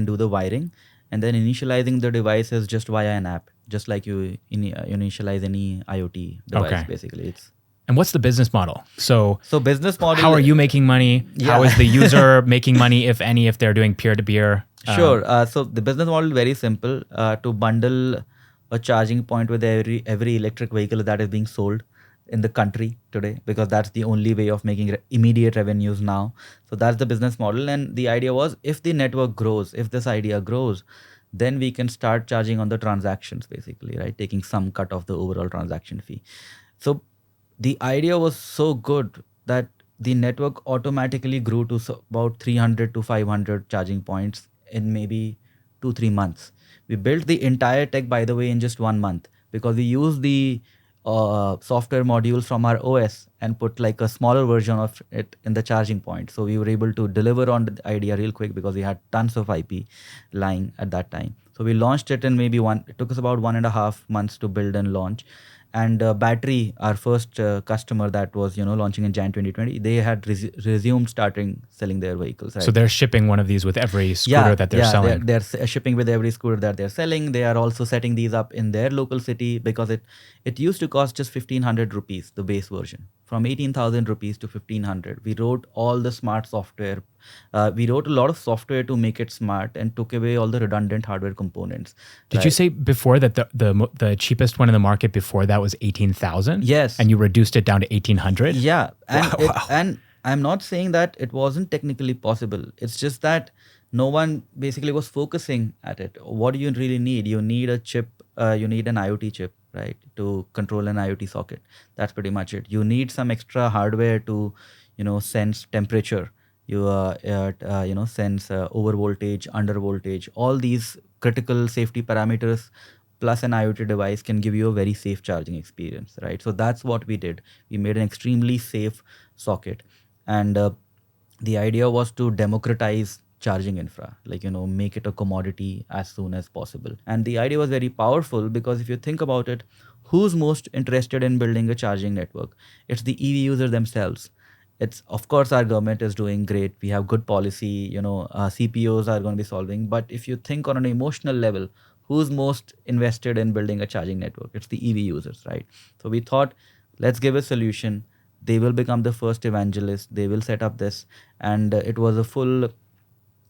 do the wiring, and then initializing the device is just via an app, just like you initialize any IoT device. Okay. Basically, it's And what's the business model? So business model. how are you making money? How Yeah. is the user making money, if any, if they're doing peer-to-peer? Sure. So the business model is very simple. To bundle a charging point with every electric vehicle that is being sold in the country today, because that's the only way of making immediate revenues now. So that's the business model. And the idea was, if the network grows, if this idea grows, then we can start charging on the transactions, basically, right? Taking some cut of the overall transaction fee. So the idea was so good that the network automatically grew to about 300 to 500 charging points in maybe 2-3 months. We built the entire tech, by the way, in just 1 month, because we used the software modules from our OS and put like a smaller version of it in the charging point. So we were able to deliver on the idea real quick because we had tons of IP lying at that time. So we launched it in maybe it took us about 1.5 months to build and launch. And Battery, our first customer that was launching in Jan 2020, they had resumed starting selling their vehicles. Right? So they're shipping one of these with every scooter that they're selling. They're shipping with every scooter that they're selling. They are also setting these up in their local city, because it used to cost just 1,500 rupees, the base version. From 18,000 rupees to 1,500. We wrote all the smart software. We wrote a lot of software to make it smart and took away all the redundant hardware components. Did you say before that the cheapest one in the market before that was 18,000? Yes. And you reduced it down to 1,800? Yeah. And, Wow. and I'm not saying that it wasn't technically possible. It's just that no one basically was focusing at it. What do you really need? You need a chip. You need an IoT chip, right, to control an IoT socket. That's pretty much it. You need some extra hardware to, sense temperature. You sense over voltage, under voltage, all these critical safety parameters, plus an IoT device can give you a very safe charging experience, right? So that's what we did. We made an extremely safe socket, and the idea was to democratize charging infra, like, make it a commodity as soon as possible. And the idea was very powerful because if you think about it, who's most interested in building a charging network? It's the EV users themselves. It's, of course, our government is doing great, we have good policy, CPOs are going to be solving, but if you think on an emotional level, who's most invested in building a charging network? It's the EV users, right? So we thought, let's give a solution. They will become the first evangelist, they will set up this. And it was a full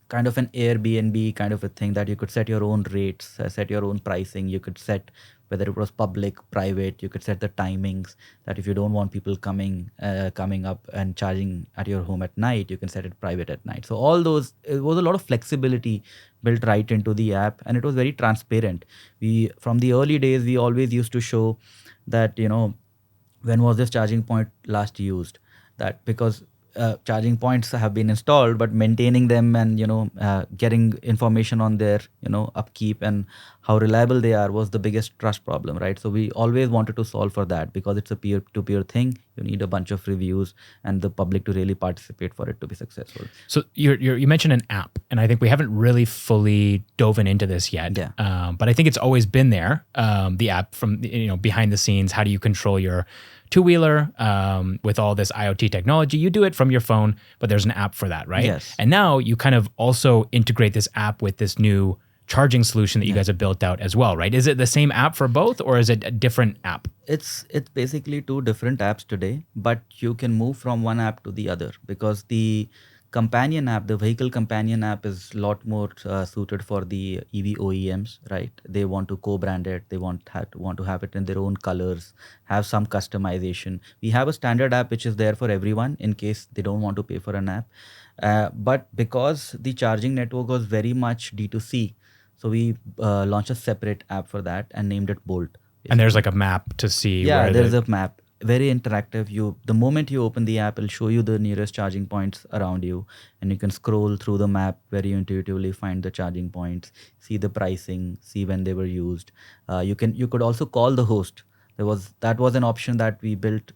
kind of an Airbnb kind of a thing, that you could set your own rates, set your own pricing. You could set whether it was public, private. You could set the timings, that if you don't want people coming up and charging at your home at night, you can set it private at night. So all those, it was a lot of flexibility built right into the app, and it was very transparent. We, from the early days, we always used to show that, when was this charging point last used, that because charging points have been installed, but maintaining them and getting information on their upkeep and how reliable they are was the biggest trust problem, right? So we always wanted to solve for that, because it's a peer-to-peer thing. You need a bunch of reviews and the public to really participate for it to be successful. So you mentioned an app, and I think we haven't really fully dove into this yet. Yeah. But I think it's always been there. The app from behind the scenes. How do you control your two-wheeler with all this IoT technology? You do it from your phone, but there's an app for that, right? Yes. And now you kind of also integrate this app with this new charging solution that you guys have built out as well, right? Is it the same app for both, or is it a different app? It's basically two different apps today, but you can move from one app to the other, because the companion app, the vehicle companion app, is a lot more suited for the EV OEMs, right? They want to co-brand it. They want to have it in their own colors, have some customization. We have a standard app which is there for everyone in case they don't want to pay for an app. But because the charging network was very much D2C, so we launched a separate app for that and named it Bolt. And there's like a map to see. Yeah, where there's a map, very interactive. The moment you open the app, it'll show you the nearest charging points around you, and you can scroll through the map very intuitively, find the charging points, see the pricing, see when they were used. You could also call the host. That was an option that we built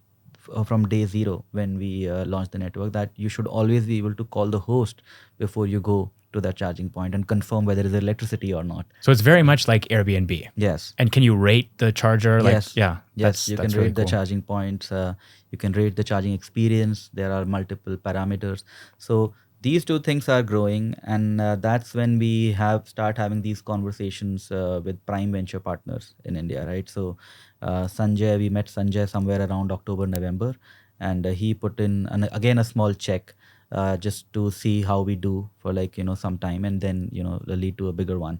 from day zero when we launched the network, that you should always be able to call the host before you go to that charging point and confirm whether there is electricity or not. So it's very much like Airbnb. Yes. And can you rate the charger? Like, Yes. yeah. Yes, you can that's rate really the cool. charging points. You can rate the charging experience. There are multiple parameters. So these two things are growing, and that's when we start having these conversations with prime venture partners in India, right? So we met Sanjay somewhere around October, November, and he put in again a small check just to see how we do for some time, and then lead to a bigger one.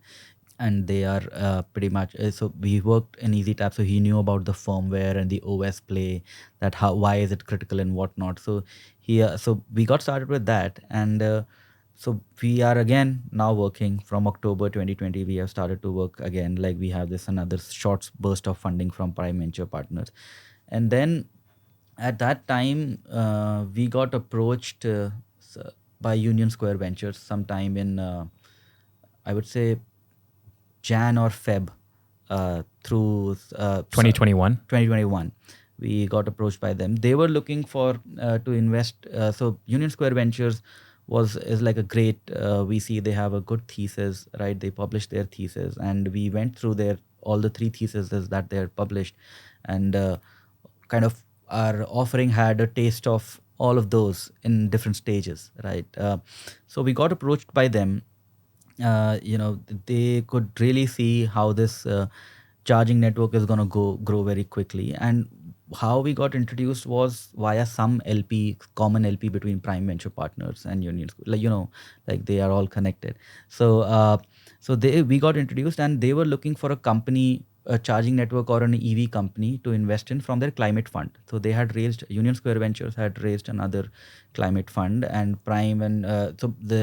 And they are pretty much so we worked in EasyTap, so he knew about the firmware and the OS play, that why is it critical and whatnot. So so we got started with that, and so we are again now working from October 2020. We have started to work again, like we have this another short burst of funding from prime venture partners. And then at that time we got approached by Union Square Ventures sometime in I would say Jan or Feb through 2021. 2021. We got approached by them. They were looking for to invest. So Union Square Ventures is like a great VC. They have a good thesis, right? They published their thesis, and we went through all the three theses that they had published, and kind of our offering had a taste of all of those in different stages, right? So we got approached by them. They could really see how this charging network is going to grow very quickly. And how we got introduced was via some common LP between prime venture partners and unions, like they are all connected. So we got introduced, and they were looking for a company, a charging network or an EV company to invest in from their climate fund. So they had raised, Union Square Ventures had raised another climate fund, and Prime, and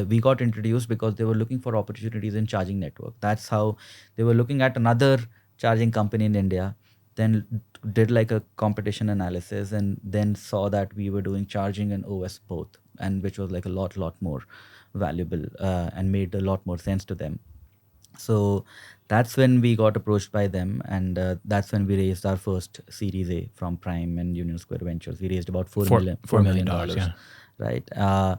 we got introduced because they were looking for opportunities in charging network. That's how they were looking at another charging company in India, then did like a competition analysis, and then saw that we were doing charging and OS both, and which was like a lot more valuable and made a lot more sense to them. So that's when we got approached by them, and that's when we raised our first Series A from Prime and Union Square Ventures. We raised about four Four million, four four million million dollars. dollars, Yeah. right?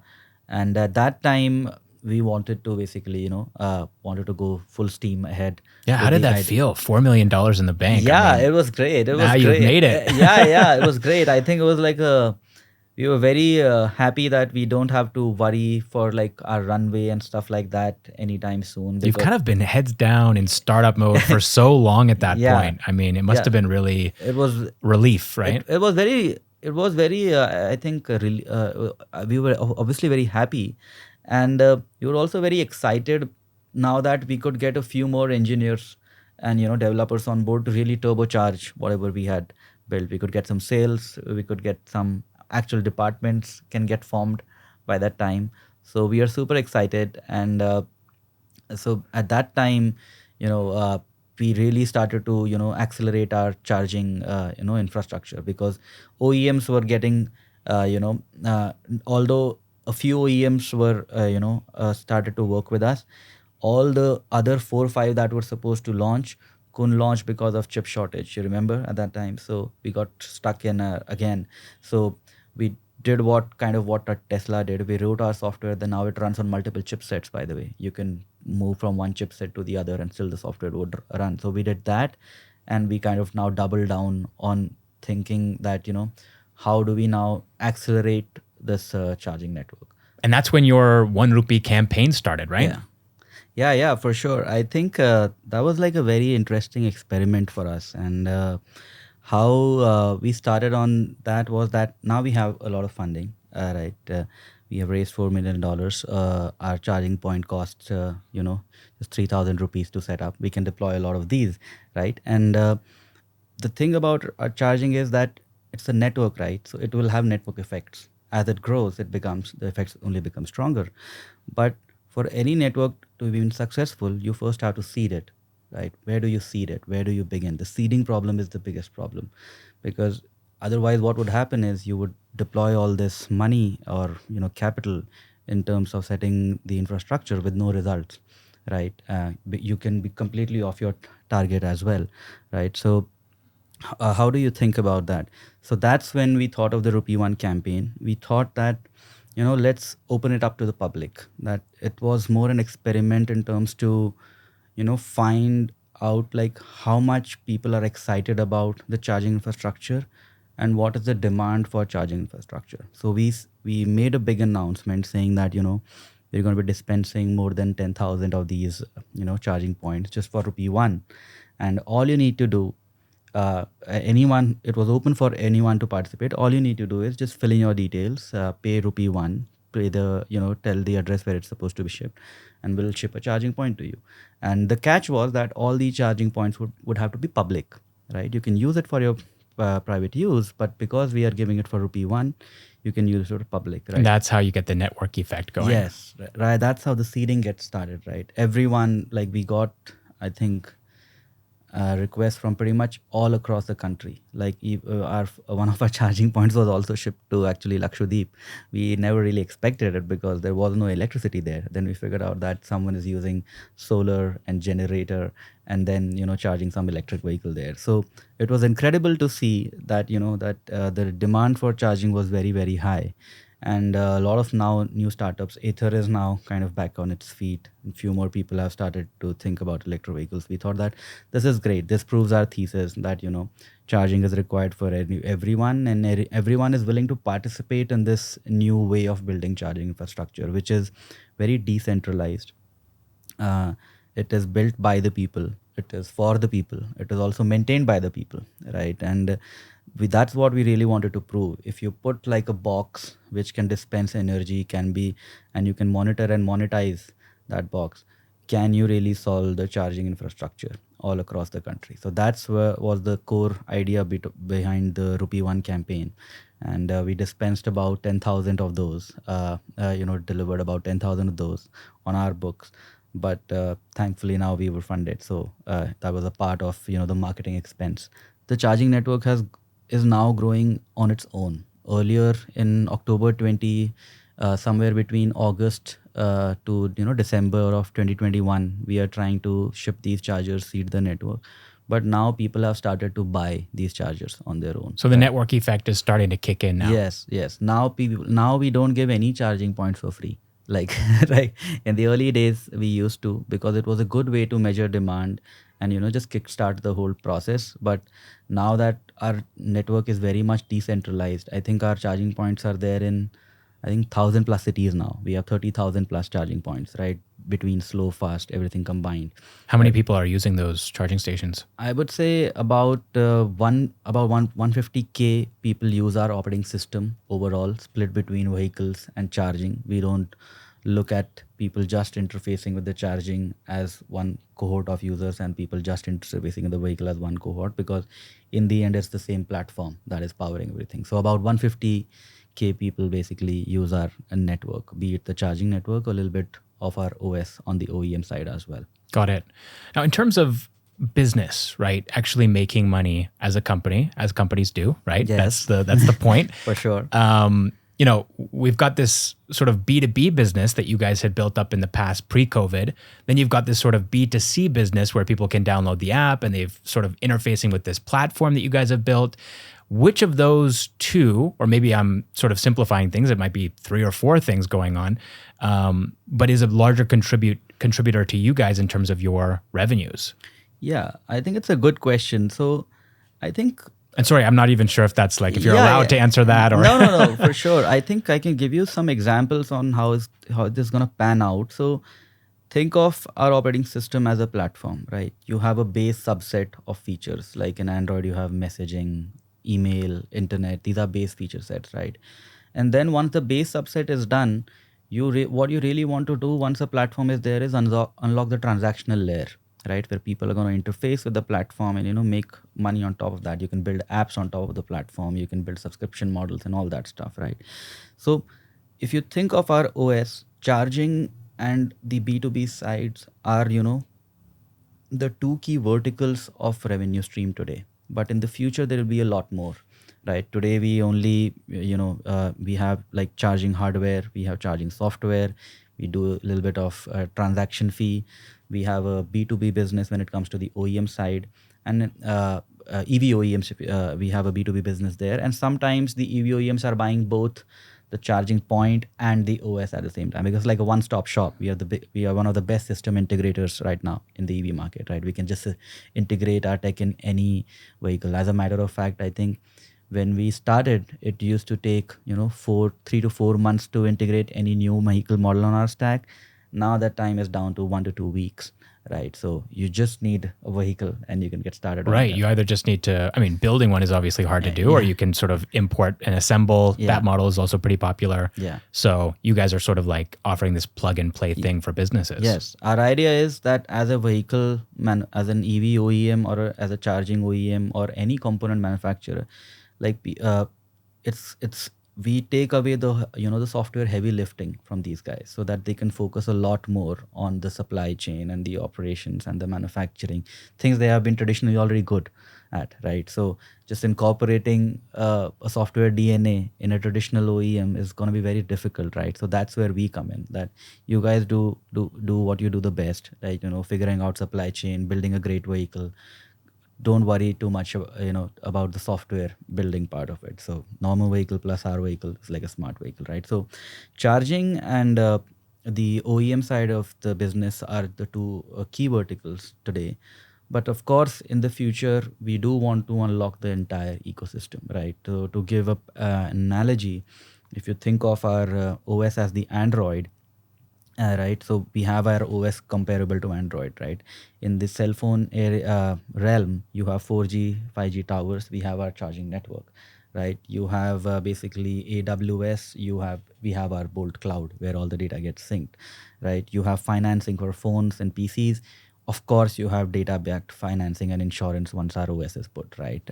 And at that time, we wanted to basically, wanted to go full steam ahead Yeah. How with did the that idea. feel? $4 million in the bank. I Yeah, mean, it was great. It now was you've great. made it. Yeah, it was great. I think it was like we were very happy that we don't have to worry for like our runway and stuff like that anytime soon You've because kind of been heads down in startup mode for so long at that yeah, point. I mean, it must yeah, have been really it was relief, it, right? it was very I think really we were obviously very happy, and we were also very excited now that we could get a few more engineers and developers on board to really turbocharge whatever we had built. We could get some sales, we could get some actual departments can get formed by that time. So we are super excited, and so at that time, you know uh, we really started to accelerate our charging infrastructure, because OEMs were getting although a few OEMs were started to work with us, all the other 4 or 5 that were supposed to launch couldn't launch because of chip shortage, you remember, at that time. So we got stuck in again. So we did what a Tesla did. We wrote our software, then now it runs on multiple chipsets, by the way. You can move from one chipset to the other and still the software would run. So we did that, and we kind of now double down on thinking that how do we now accelerate this charging network. And that's when your 1 rupee campaign started, right? Yeah. Yeah, for sure. I think that was like a very interesting experiment for us. And how we started on that was that now we have a lot of funding, right? We have raised $4 million. Our charging point costs, just 3,000 rupees to set up. We can deploy a lot of these, right? And the thing about charging is that it's a network, right? So it will have network effects. As it grows, the effects only become stronger. But for any network to be successful, you first have to seed it, right? Where do you seed it? Where do you begin? The seeding problem is the biggest problem, because otherwise, what would happen is you would deploy all this money or capital in terms of setting the infrastructure with no results, right? But you can be completely off your target as well, right? So how do you think about that? So that's when we thought of the Rupee One campaign. We thought that, let's open it up to the public. That it was more an experiment in terms to, find out like how much people are excited about the charging infrastructure and what is the demand for charging infrastructure. So we made a big announcement saying that, we're going to be dispensing more than 10,000 of these, charging points just for Rupee One. And all you need to do, anyone, it was open for anyone to participate. All you need to do is just fill in your details, pay Rupee One, pay the, tell the address where it's supposed to be shipped, and we'll ship a charging point to you. And the catch was that all the charging points would have to be public, right? You can use it for your private use, but because we are giving it for Rupee One, you can use it for public, right? And that's how you get the network effect going. Yes, right. That's how the seeding gets started, right? Everyone, like we got, I think, requests from pretty much all across the country. Like one of our charging points was also shipped to actually Lakshadweep. We never really expected it because there was no electricity there. Then we figured out that someone is using solar and generator, and then charging some electric vehicle there. So it was incredible to see that the demand for charging was very, very high. And a lot of now new startups, Ather is now kind of back on its feet, and few more people have started to think about electric vehicles. We thought that this is great. This proves our thesis that charging is required for everyone, and everyone is willing to participate in this new way of building charging infrastructure, which is very decentralized. uh, it is built by the people, it is for the people, it is also maintained by the people, right? And that's what we really wanted to prove. If you put like a box which can dispense energy, can be, and you can monitor and monetize that box, can you really solve the charging infrastructure all across the country? So that's where was the core idea behind the Rupee One campaign. And we dispensed about 10,000 of those, delivered about 10,000 of those on our books. But thankfully now we were funded, so that was a part of the marketing expense. The charging network is now growing on its own. Earlier in October 20, somewhere between August to December of 2021, we are trying to ship these chargers, seed the network. But now people have started to buy these chargers on their own. So the network effect is starting to kick in now. Yes. Now we don't give any charging points for free. Like right in the early days we used to, because it was a good way to measure demand and just kickstart the whole process. But now that our network is very much decentralized, I think our charging points are there in, I think, 1,000 plus cities now. We have 30,000 plus charging points, right? Between slow, fast, everything combined. How many people are using those charging stations? I would say about 150K people use our operating system overall, split between vehicles and charging. We don't look at people just interfacing with the charging as one cohort of users and people just interfacing with the vehicle as one cohort, because in the end it's the same platform that is powering everything. So about 150K people basically use our network, be it the charging network or a little bit of our OS on the OEM side as well. Got it. Now, in terms of business, right? Actually making money as a company, as companies do, right? Yes. That's the point. For sure. We've got this sort of B2B business that you guys had built up in the past pre-COVID. Then you've got this sort of B2C business where people can download the app and they've sort of interfacing with this platform that you guys have built. Which of those two, or maybe I'm sort of simplifying things, it might be 3 or 4 things going on, but is a larger contributor to you guys in terms of your revenues? Yeah, I think it's a good question. So I think... And sorry, I'm not even sure if that's like, if you're allowed to answer that or... No, for sure. I think I can give you some examples on how this is going to pan out. So think of our operating system as a platform, right? You have a base subset of features. Like in Android, you have messaging, email, internet. These are base feature sets, right? And then once the base subset is done, what you really want to do once a platform is there is unlock the transactional layer, right? Where people are going to interface with the platform and make money on top of that. You can build apps on top of the platform. You can build subscription models and all that stuff, right? So if you think of our OS, charging and the B2B sides are the 2 key verticals of revenue stream today. But in the future there will be a lot more, right? Today we only we have like charging hardware, we have charging software, we do a little bit of transaction fee. We have a B2B business when it comes to the OEM side, and EV OEMs, we have a B2B business there. And sometimes the EV OEMs are buying both the charging point and the OS at the same time, because like a one-stop shop. We are one of the best system integrators right now in the EV market, right? We can just integrate our tech in any vehicle. As a matter of fact, I think when we started, it used to take 3 to 4 months to integrate any new vehicle model on our stack. Now that time is down to 1 to 2 weeks, right? So you just need a vehicle and you can get started. Right. You either just need to, building one is obviously hard to do, or you can sort of import and assemble. That model is also pretty popular. Yeah. So you guys are sort of like offering this plug and play thing for businesses. Yes. Our idea is that as a vehicle, as an EV OEM or as a charging OEM or any component manufacturer, like we take away the software heavy lifting from these guys so that they can focus a lot more on the supply chain and the operations and the manufacturing, things they have been traditionally already good at, right? So just incorporating a software DNA in a traditional OEM is going to be very difficult, right? So that's where we come in, that you guys do what you do the best, right? Figuring out supply chain, building a great vehicle. Don't worry too much about the software building part of it. So normal vehicle plus our vehicle is like a smart vehicle, right? So charging and the OEM side of the business are the 2 key verticals today. But of course, in the future, we do want to unlock the entire ecosystem, right? To give up an analogy, if you think of our OS as the Android, right, so we have our OS comparable to Android, right? In the cell phone realm, you have 4G, 5G towers. We have our charging network, right? You have basically AWS. We have our Bolt Cloud where all the data gets synced, right? You have financing for phones and PCs. Of course, you have data-backed financing and insurance once our OS is put, right?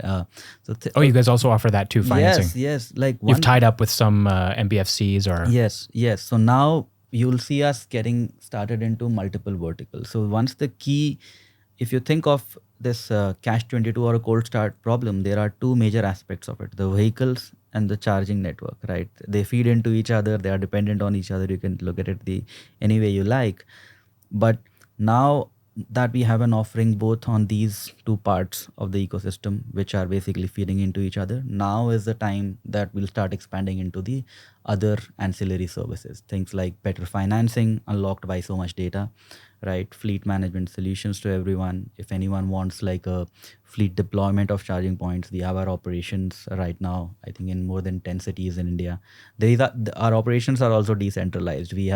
You guys also offer that too, financing? Yes. Like you've tied up with some MBFCs or... Yes. So now you'll see us getting started into multiple verticals. So once if you think of this catch-22 or a cold start problem, there are 2 major aspects of it, the vehicles and the charging network, right? They feed into each other. They are dependent on each other. You can look at it the any way you like. But now that we have an offering both on these two parts of the ecosystem, which are basically feeding into each other, now is the time that we'll start expanding into the other ancillary services. Things like better financing unlocked by so much data, right? Fleet management solutions to everyone. If anyone wants like a fleet deployment of charging points, we have our operations right now, I think in more than 10 cities in India. Our operations are also decentralized. We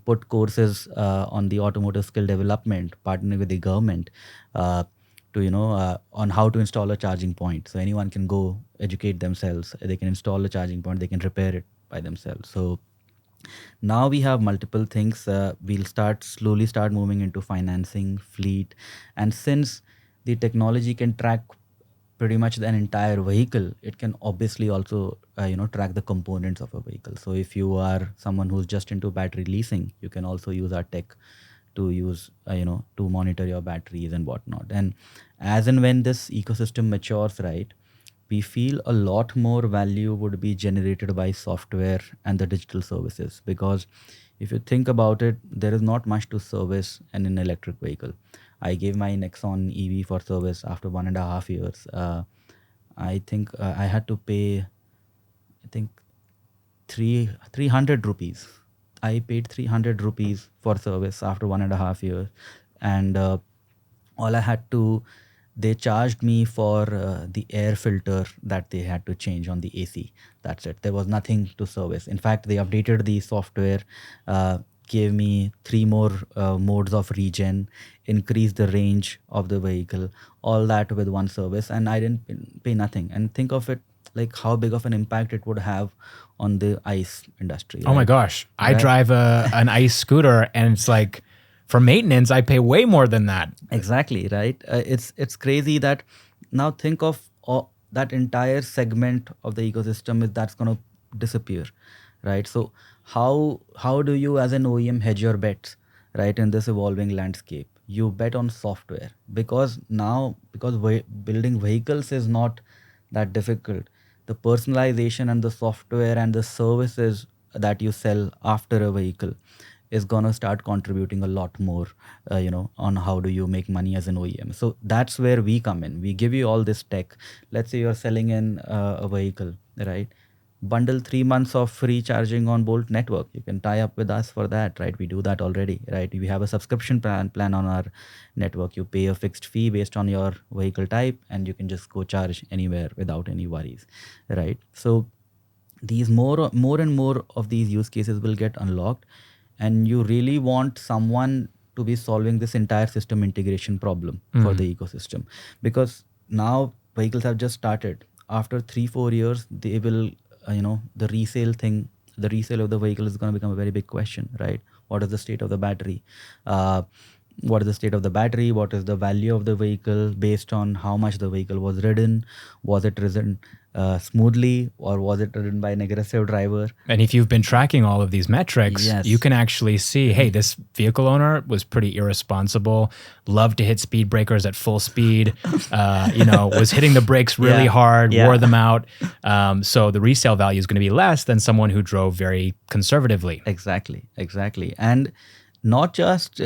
put courses on the automotive skill development, partnering with the government, to on how to install a charging point. So anyone can go educate themselves. They can install a charging point. They can repair it by themselves. So now we have multiple things. We'll slowly start moving into financing, fleet, and since the technology can track pretty much an entire vehicle, it can obviously also track the components of a vehicle. So if you are someone who's just into battery leasing, you can also use our tech to use to monitor your batteries and whatnot. And as and when this ecosystem matures, right, we feel a lot more value would be generated by software and the digital services, because if you think about it, there is not much to service in an electric vehicle. I gave my Nexon EV for service after 1.5 years. I think I had to pay, I think 300 rupees. I paid 300 rupees for service after 1.5 years, and all I had to, they charged me for the air filter that they had to change on the AC. That's it. There was nothing to service. In fact, they updated the software, gave me 3 more modes of regen, increased the range of the vehicle, all that with one service, and I didn't pay nothing. And think of it like how big of an impact it would have on the ICE industry. Oh my right? gosh. I Right. drive an ICE scooter and it's like for maintenance, I pay way more than that. Exactly, right? It's crazy that now think of that entire segment of the ecosystem that's going to disappear, right? So how do you as an OEM hedge your bets, right, in this evolving landscape? You bet on software, because building vehicles is not that difficult. The personalization and the software and the services that you sell after a vehicle is going to start contributing a lot more, on how do you make money as an OEM. So that's where we come in. We give you all this tech. Let's say you're selling in a vehicle, right? Bundle 3 months of free charging on Bolt network. You can tie up with us for that, right? We do that already, right? We have a subscription plan on our network. You pay a fixed fee based on your vehicle type, and you can just go charge anywhere without any worries, right? So these more and more of these use cases will get unlocked, and you really want someone to be solving this entire system integration problem for the ecosystem, because now vehicles have just started. After 3-4 years, they will the resale of the vehicle is going to become a very big question, right? What is the state of the battery? What is the state of the battery? What is the value of the vehicle based on how much the vehicle was ridden? Was it ridden smoothly, or was it ridden by an aggressive driver? And if you've been tracking all of these metrics, Yes. you can actually see, hey, this vehicle owner was pretty irresponsible, loved to hit speed breakers at full speed, was hitting the brakes really Yeah. hard, Yeah. wore them out. So the resale value is going to be less than someone who drove very conservatively. Exactly. And not just,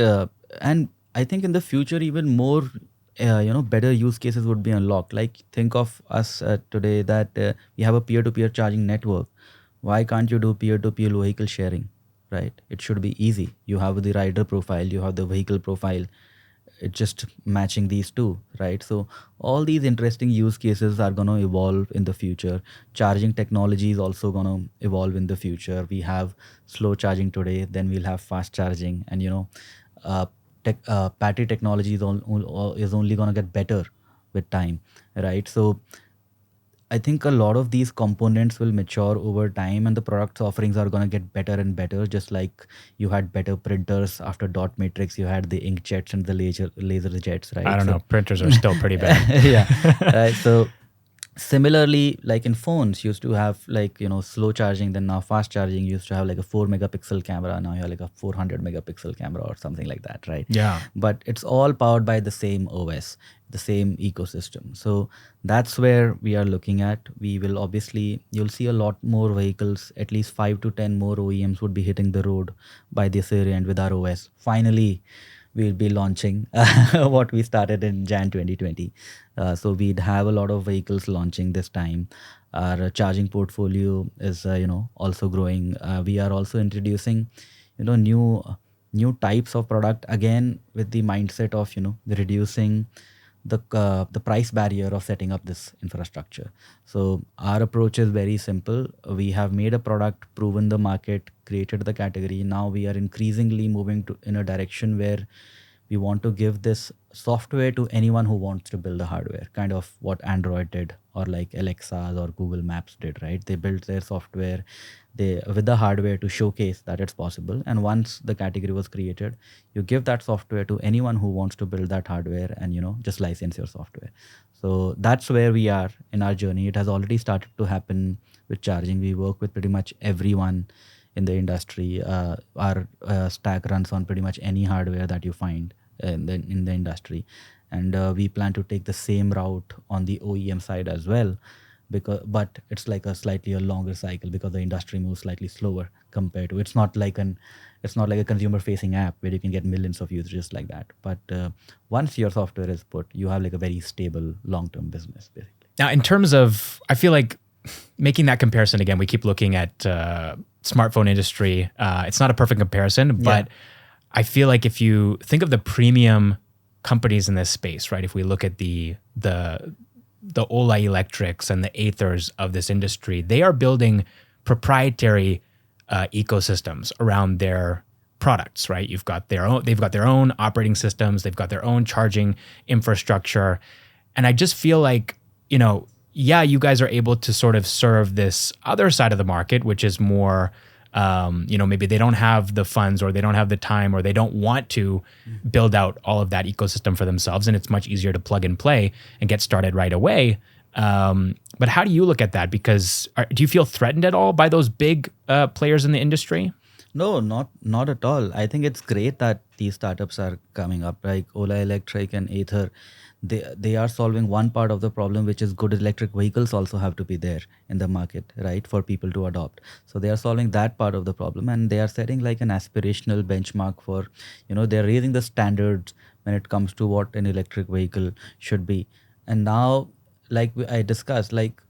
and I think in the future, even more, better use cases would be unlocked. Like think of us today that we have a peer-to-peer charging network. Why can't you do peer-to-peer vehicle sharing, right? It should be easy. You have the rider profile, you have the vehicle profile. It's just matching these two, right? So all these interesting use cases are going to evolve in the future. Charging technology is also going to evolve in the future. We have slow charging today, then we'll have fast charging, and battery technology is only going to get better with time, right? So I think a lot of these components will mature over time, and the product offerings are going to get better and better. Just like you had better printers after dot matrix, you had the inkjets and the laser jets, right? I don't So- know. Printers are still pretty bad. yeah, right. So Similarly, like in phones used to have like slow charging, then now fast charging. Used to have like a 4 megapixel camera, now you have like a 400 megapixel camera or something like that, right? Yeah. But it's all powered by the same OS, the same ecosystem. So that's where we are looking at. We will obviously, you'll see a lot more vehicles, at least 5 to 10 more OEMs would be hitting the road by this year end with our OS. Finally, we'll be launching what we started in Jan 2020. So we'd have a lot of vehicles launching this time. Our charging portfolio is also growing. We are also introducing new types of product, again with the mindset of reducing the price barrier of setting up this infrastructure. So our approach is very simple. We have made a product, proven the market, created the category. Now we are increasingly moving to in a direction where we want to give this software to anyone who wants to build the hardware, kind of what Android did, or like Alexa's or Google Maps did, right? They built their software they with the hardware to showcase that it's possible. And once the category was created, you give that software to anyone who wants to build that hardware and just license your software. So that's where we are in our journey. It has already started to happen with charging. We work with pretty much everyone in the industry. Our stack runs on pretty much any hardware that you find in the industry, and we plan to take the same route on the OEM side as well. But it's like a longer cycle because the industry moves slightly slower compared to, it's not like a consumer facing app where you can get millions of users just like that. But once your software is put, you have like a very stable long term business basically. Now, in terms of, I feel like making that comparison again, we keep looking at smartphone industry. It's not a perfect comparison, but I feel like if you think of the premium companies in this space, right? If we look at the Ola Electrics and the Aethers of this industry, they are building proprietary ecosystems around their products, right? They've got their own operating systems, they've got their own charging infrastructure, and I just feel like you guys are able to sort of serve this other side of the market, which is more, maybe they don't have the funds or they don't have the time or they don't want to build out all of that ecosystem for themselves. And it's much easier to plug and play and get started right away. But how do you look at that? Because do you feel threatened at all by those big players in the industry? No, not at all. I think it's great that these startups are coming up, like Ola Electric and Ather. They are solving one part of the problem, which is good electric vehicles also have to be there in the market, right, for people to adopt. So they are solving that part of the problem, and they are setting like an aspirational benchmark for, they're raising the standards when it comes to what an electric vehicle should be. And now, like I discussed, like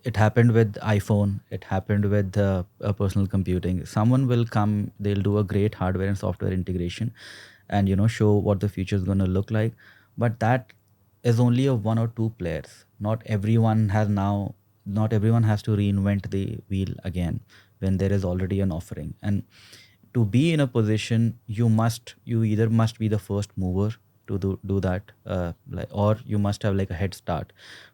it happened with iPhone, it happened with personal computing. Someone will come, they'll do a great hardware and software integration and show what the future is going to look like. But that is only of one or two players. Not everyone has to reinvent the wheel again when there is already an offering. And to be in a position, you either must be the first mover to do that, or you must have like a head start.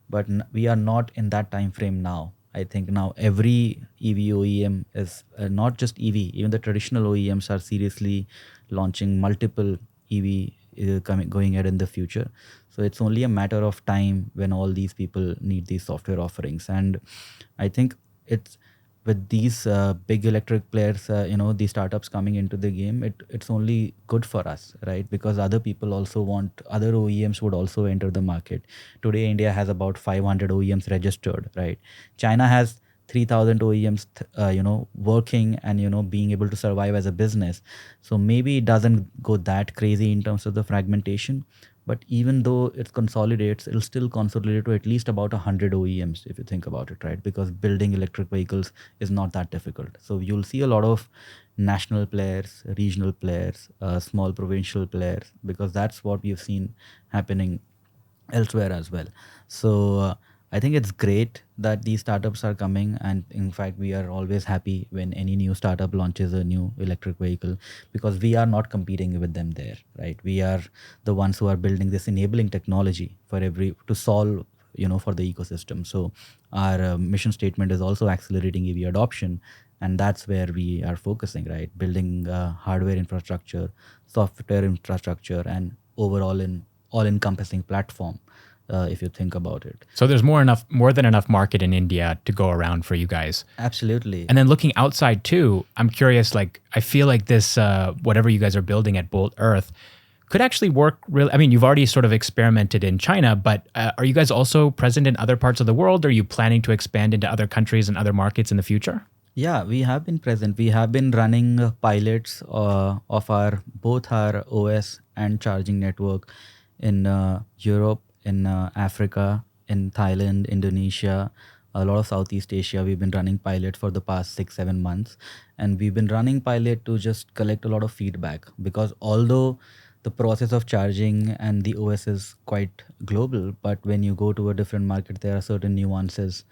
But we are not in that time frame now. I think now every EV OEM is not just EV, even the traditional OEMs are seriously launching multiple EV going ahead in the future. So it's only a matter of time when all these people need these software offerings. And I think it's with these big electric players, these startups coming into the game, it's only good for us, right? Because other OEMs would also enter the market. Today, India has about 500 OEMs registered, right? China has 3,000 OEMs, working and, being able to survive as a business. So maybe it doesn't go that crazy in terms of the fragmentation. But even though it consolidates, it'll still consolidate to at least about 100 OEMs if you think about it, right? Because building electric vehicles is not that difficult. So you'll see a lot of national players, regional players, small provincial players, because that's what we've seen happening elsewhere as well. So I think it's great that these startups are coming, and in fact, we are always happy when any new startup launches a new electric vehicle, because we are not competing with them there, right? We are the ones who are building this enabling technology to solve, for the ecosystem. So our mission statement is also accelerating EV adoption, and that's where we are focusing, right? Building hardware infrastructure, software infrastructure, and overall all encompassing platform if you think about it. So there's more than enough market in India to go around for you guys. Absolutely. And then looking outside too, I'm curious, like, I feel like this, whatever you guys are building at Bolt.Earth could actually work really. I mean, you've already sort of experimented in China, but are you guys also present in other parts of the world? Are you planning to expand into other countries and other markets in the future? Yeah, we have been present. We have been running pilots of our both our OS and charging network in Europe, in Africa, in Thailand, Indonesia, a lot of Southeast Asia. We've been running pilot for the past 6 7 months, and we've been running pilot to just collect a lot of feedback, because although the process of charging and the OS is quite global, but when you go to a different market, there are certain nuances,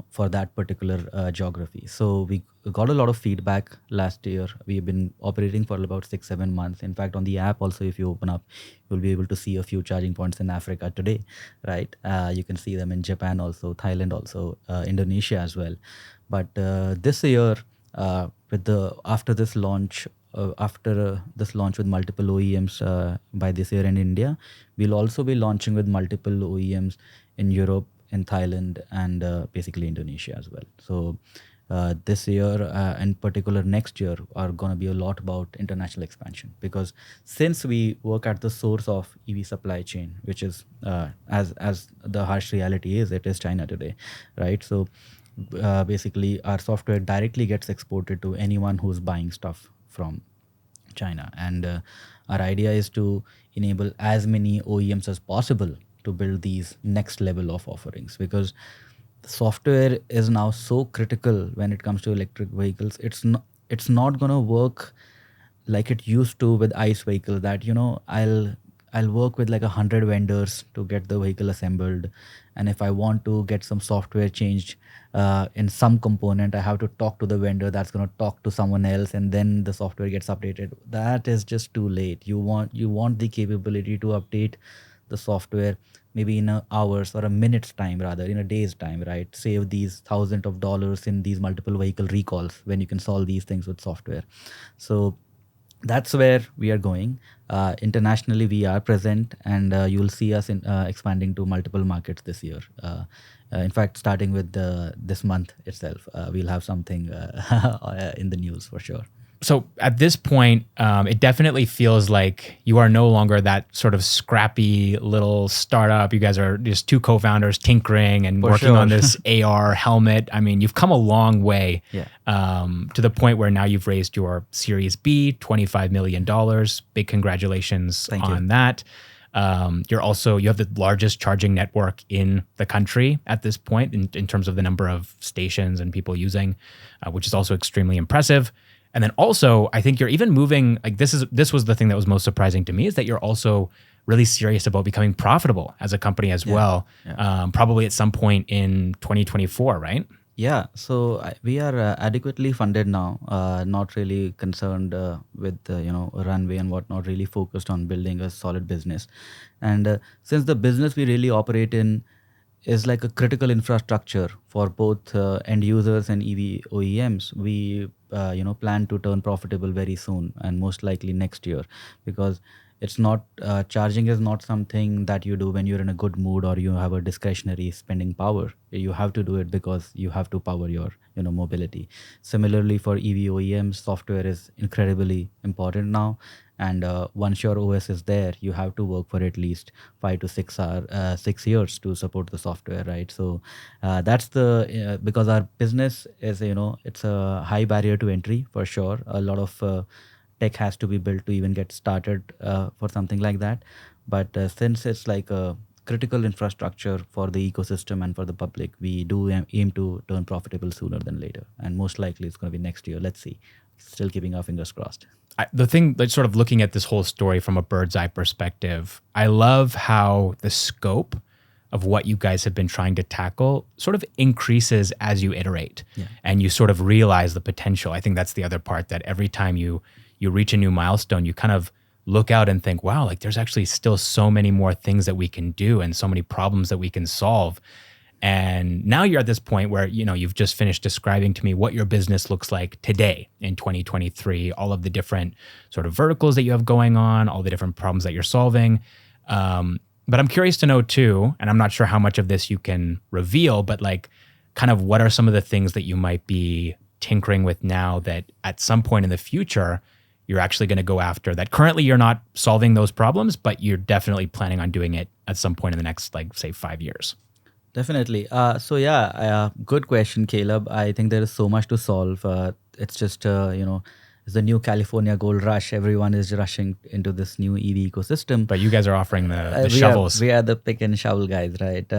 for that particular geography. So we got a lot of feedback last year. We've been operating for about 6 7 months. In fact, on the app also, if you open up, you'll be able to see a few charging points in Africa today, right? You can see them in Japan also, Thailand also, Indonesia as well. But this year, with the after this launch. After this launch with multiple OEMs by this year in India, we'll also be launching with multiple OEMs in Europe, in Thailand, and basically Indonesia as well. So this year, in particular next year, are going to be a lot about international expansion, because since we work at the source of EV supply chain, which is as the harsh reality is, it is China today, right? So basically our software directly gets exported to anyone who's buying stuff from China. And our idea is to enable as many OEMs as possible to build these next level of offerings, because the software is now so critical when it comes to electric vehicles. It's not going to work like it used to with ICE vehicles, that I'll work with like 100 vendors to get the vehicle assembled, and if I want to get some software changed in some component, I have to talk to the vendor that's going to talk to someone else, and then the software gets updated. That is just too late. You want the capability to update the software maybe in a hours or a minute's time, rather in a day's time, right? Save these thousands of dollars in these multiple vehicle recalls when you can solve these things with software. So that's where we are going. Internationally, we are present, and you'll see us expanding to multiple markets this year. In fact, starting with this month itself, we'll have something in the news for sure. So at this point, it definitely feels like you are no longer that sort of scrappy little startup. You guys are just two co-founders tinkering and For working sure. on this AR helmet. I mean, you've come a long way Yeah. to the point where now you've raised your Series B, $25 million. Big congratulations Thank you. on that. You have the largest charging network in the country at this point in terms of the number of stations and people using, which is also extremely impressive. And then also, I think you're even moving, like this was the thing that was most surprising to me, is that you're also really serious about becoming profitable as a company as well, probably at some point in 2024, right? Yeah, so we are adequately funded now. Not really concerned with runway and whatnot. Really focused on building a solid business, and since the business we really operate in is like a critical infrastructure for both end users and EV OEMs, we plan to turn profitable very soon, and most likely next year, because it's not charging is not something that you do when you're in a good mood or you have a discretionary spending power. You have to do it because you have to power your mobility. Similarly, for EV OEMs, software is incredibly important now, and once your OS is there, you have to work for at least 6 years to support the software, right? So that's the because our business is it's a high barrier to entry for sure. A lot of tech has to be built to even get started for something like that. But since it's like a critical infrastructure for the ecosystem and for the public, we do aim to turn profitable sooner than later. And most likely it's going to be next year. Let's see. Still keeping our fingers crossed. The thing that's sort of looking at this whole story from a bird's eye perspective, I love how the scope of what you guys have been trying to tackle sort of increases as you iterate and you sort of realize the potential. I think that's the other part, that every time you reach a new milestone, you kind of look out and think, wow, like there's actually still so many more things that we can do and so many problems that we can solve. And now you're at this point where, you've just finished describing to me what your business looks like today in 2023, all of the different sort of verticals that you have going on, all the different problems that you're solving. But I'm curious to know too, and I'm not sure how much of this you can reveal, but like kind of what are some of the things that you might be tinkering with now that at some point in the future, you're actually going to go after that currently you're not solving those problems, but you're definitely planning on doing it at some point in the next, like, say, 5 years? Definitely. Good question, Caleb. I think there is so much to solve. It's just, it's the new California gold rush. Everyone is rushing into this new EV ecosystem. But you guys are offering the We shovels. we are the pick and shovel guys, right?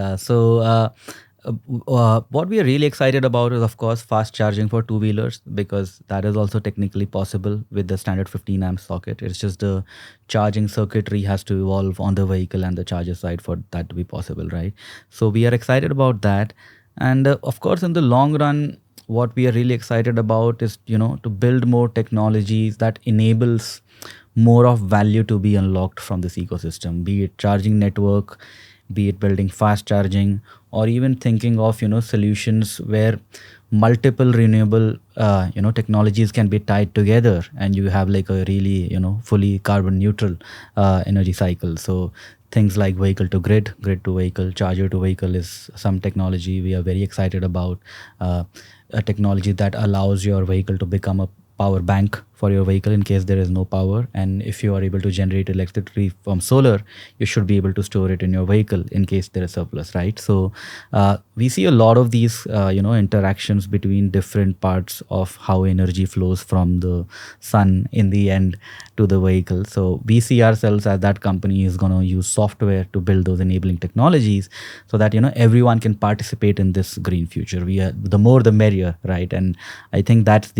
What we are really excited about is, of course, fast charging for two-wheelers, because that is also technically possible with the standard 15 amp socket. It's just the charging circuitry has to evolve on the vehicle and the charger side for that to be possible, right? So we are excited about that. And of course, in the long run, what we are really excited about is, to build more technologies that enables more of value to be unlocked from this ecosystem, be it charging network, be it building fast charging, or even thinking of, solutions where multiple renewable, technologies can be tied together and you have like a really, fully carbon neutral energy cycle. So things like vehicle to grid, grid to vehicle, charger to vehicle is some technology we are very excited about. A technology that allows your vehicle to become a power bank for your vehicle in case there is no power, and if you are able to generate electricity from solar, you should be able to store it in your vehicle in case there is surplus, right? So we see a lot of these interactions between different parts of how energy flows from the sun in the end to the vehicle. So we see ourselves as that company is going to use software to build those enabling technologies so that everyone can participate in this green future. The more the merrier, right? And I think that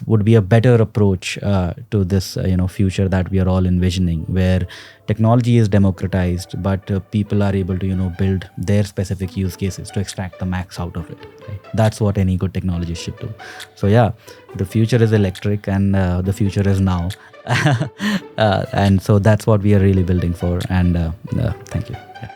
would be a better approach to this future that we are all envisioning, where technology is democratized, but people are able to build their specific use cases to extract the max out of it, right? That's what any good technology should do. So yeah, the future is electric, and the future is now. And so that's what we are really building for, and thank you. Yeah.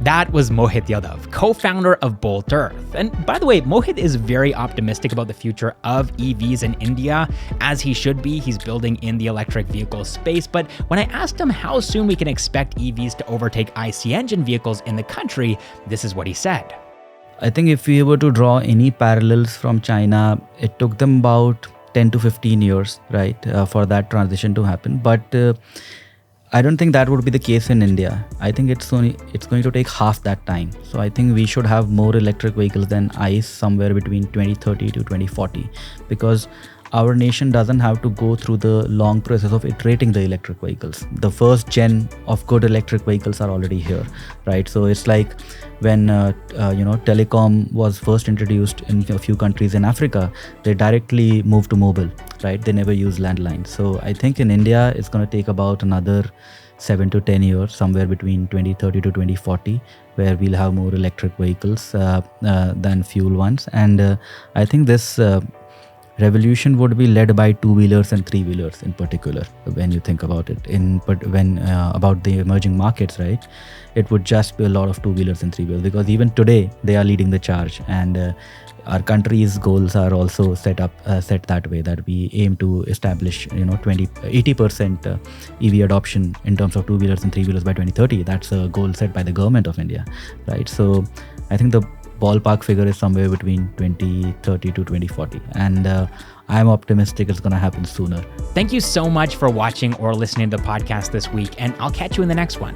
That was Mohit Yadav, co-founder of Bolt.Earth. And by the way, Mohit is very optimistic about the future of EVs in India, as he should be. He's building in the electric vehicle space. But when I asked him how soon we can expect EVs to overtake IC engine vehicles in the country, this is what he said. I think if we were to draw any parallels from China, it took them about 10 to 15 years, right, for that transition to happen. But I don't think that would be the case in India. I think it's going to take half that time. So I think we should have more electric vehicles than ICE somewhere between 2030 to 2040, because our nation doesn't have to go through the long process of iterating the electric vehicles. The first gen of good electric vehicles are already here, right? So it's like when telecom was first introduced in a few countries in Africa, they directly moved to mobile, right? They never used landlines. So I think in India, it's going to take about another 7 to 10 years, somewhere between 2030 to 2040, where we'll have more electric vehicles than fuel ones. And I think this revolution would be led by two-wheelers and three-wheelers in particular. When you think about it, about the emerging markets, right, it would just be a lot of two-wheelers and three-wheelers, because even today they are leading the charge, and our country's goals are also set that way, that we aim to establish 80% EV adoption in terms of two-wheelers and three-wheelers by 2030. That's a goal set by the government of India, right? So I think the ballpark figure is somewhere between 2030 to 2040, and I'm optimistic it's going to happen sooner. Thank you so much for watching or listening to the podcast this week, and I'll catch you in the next one.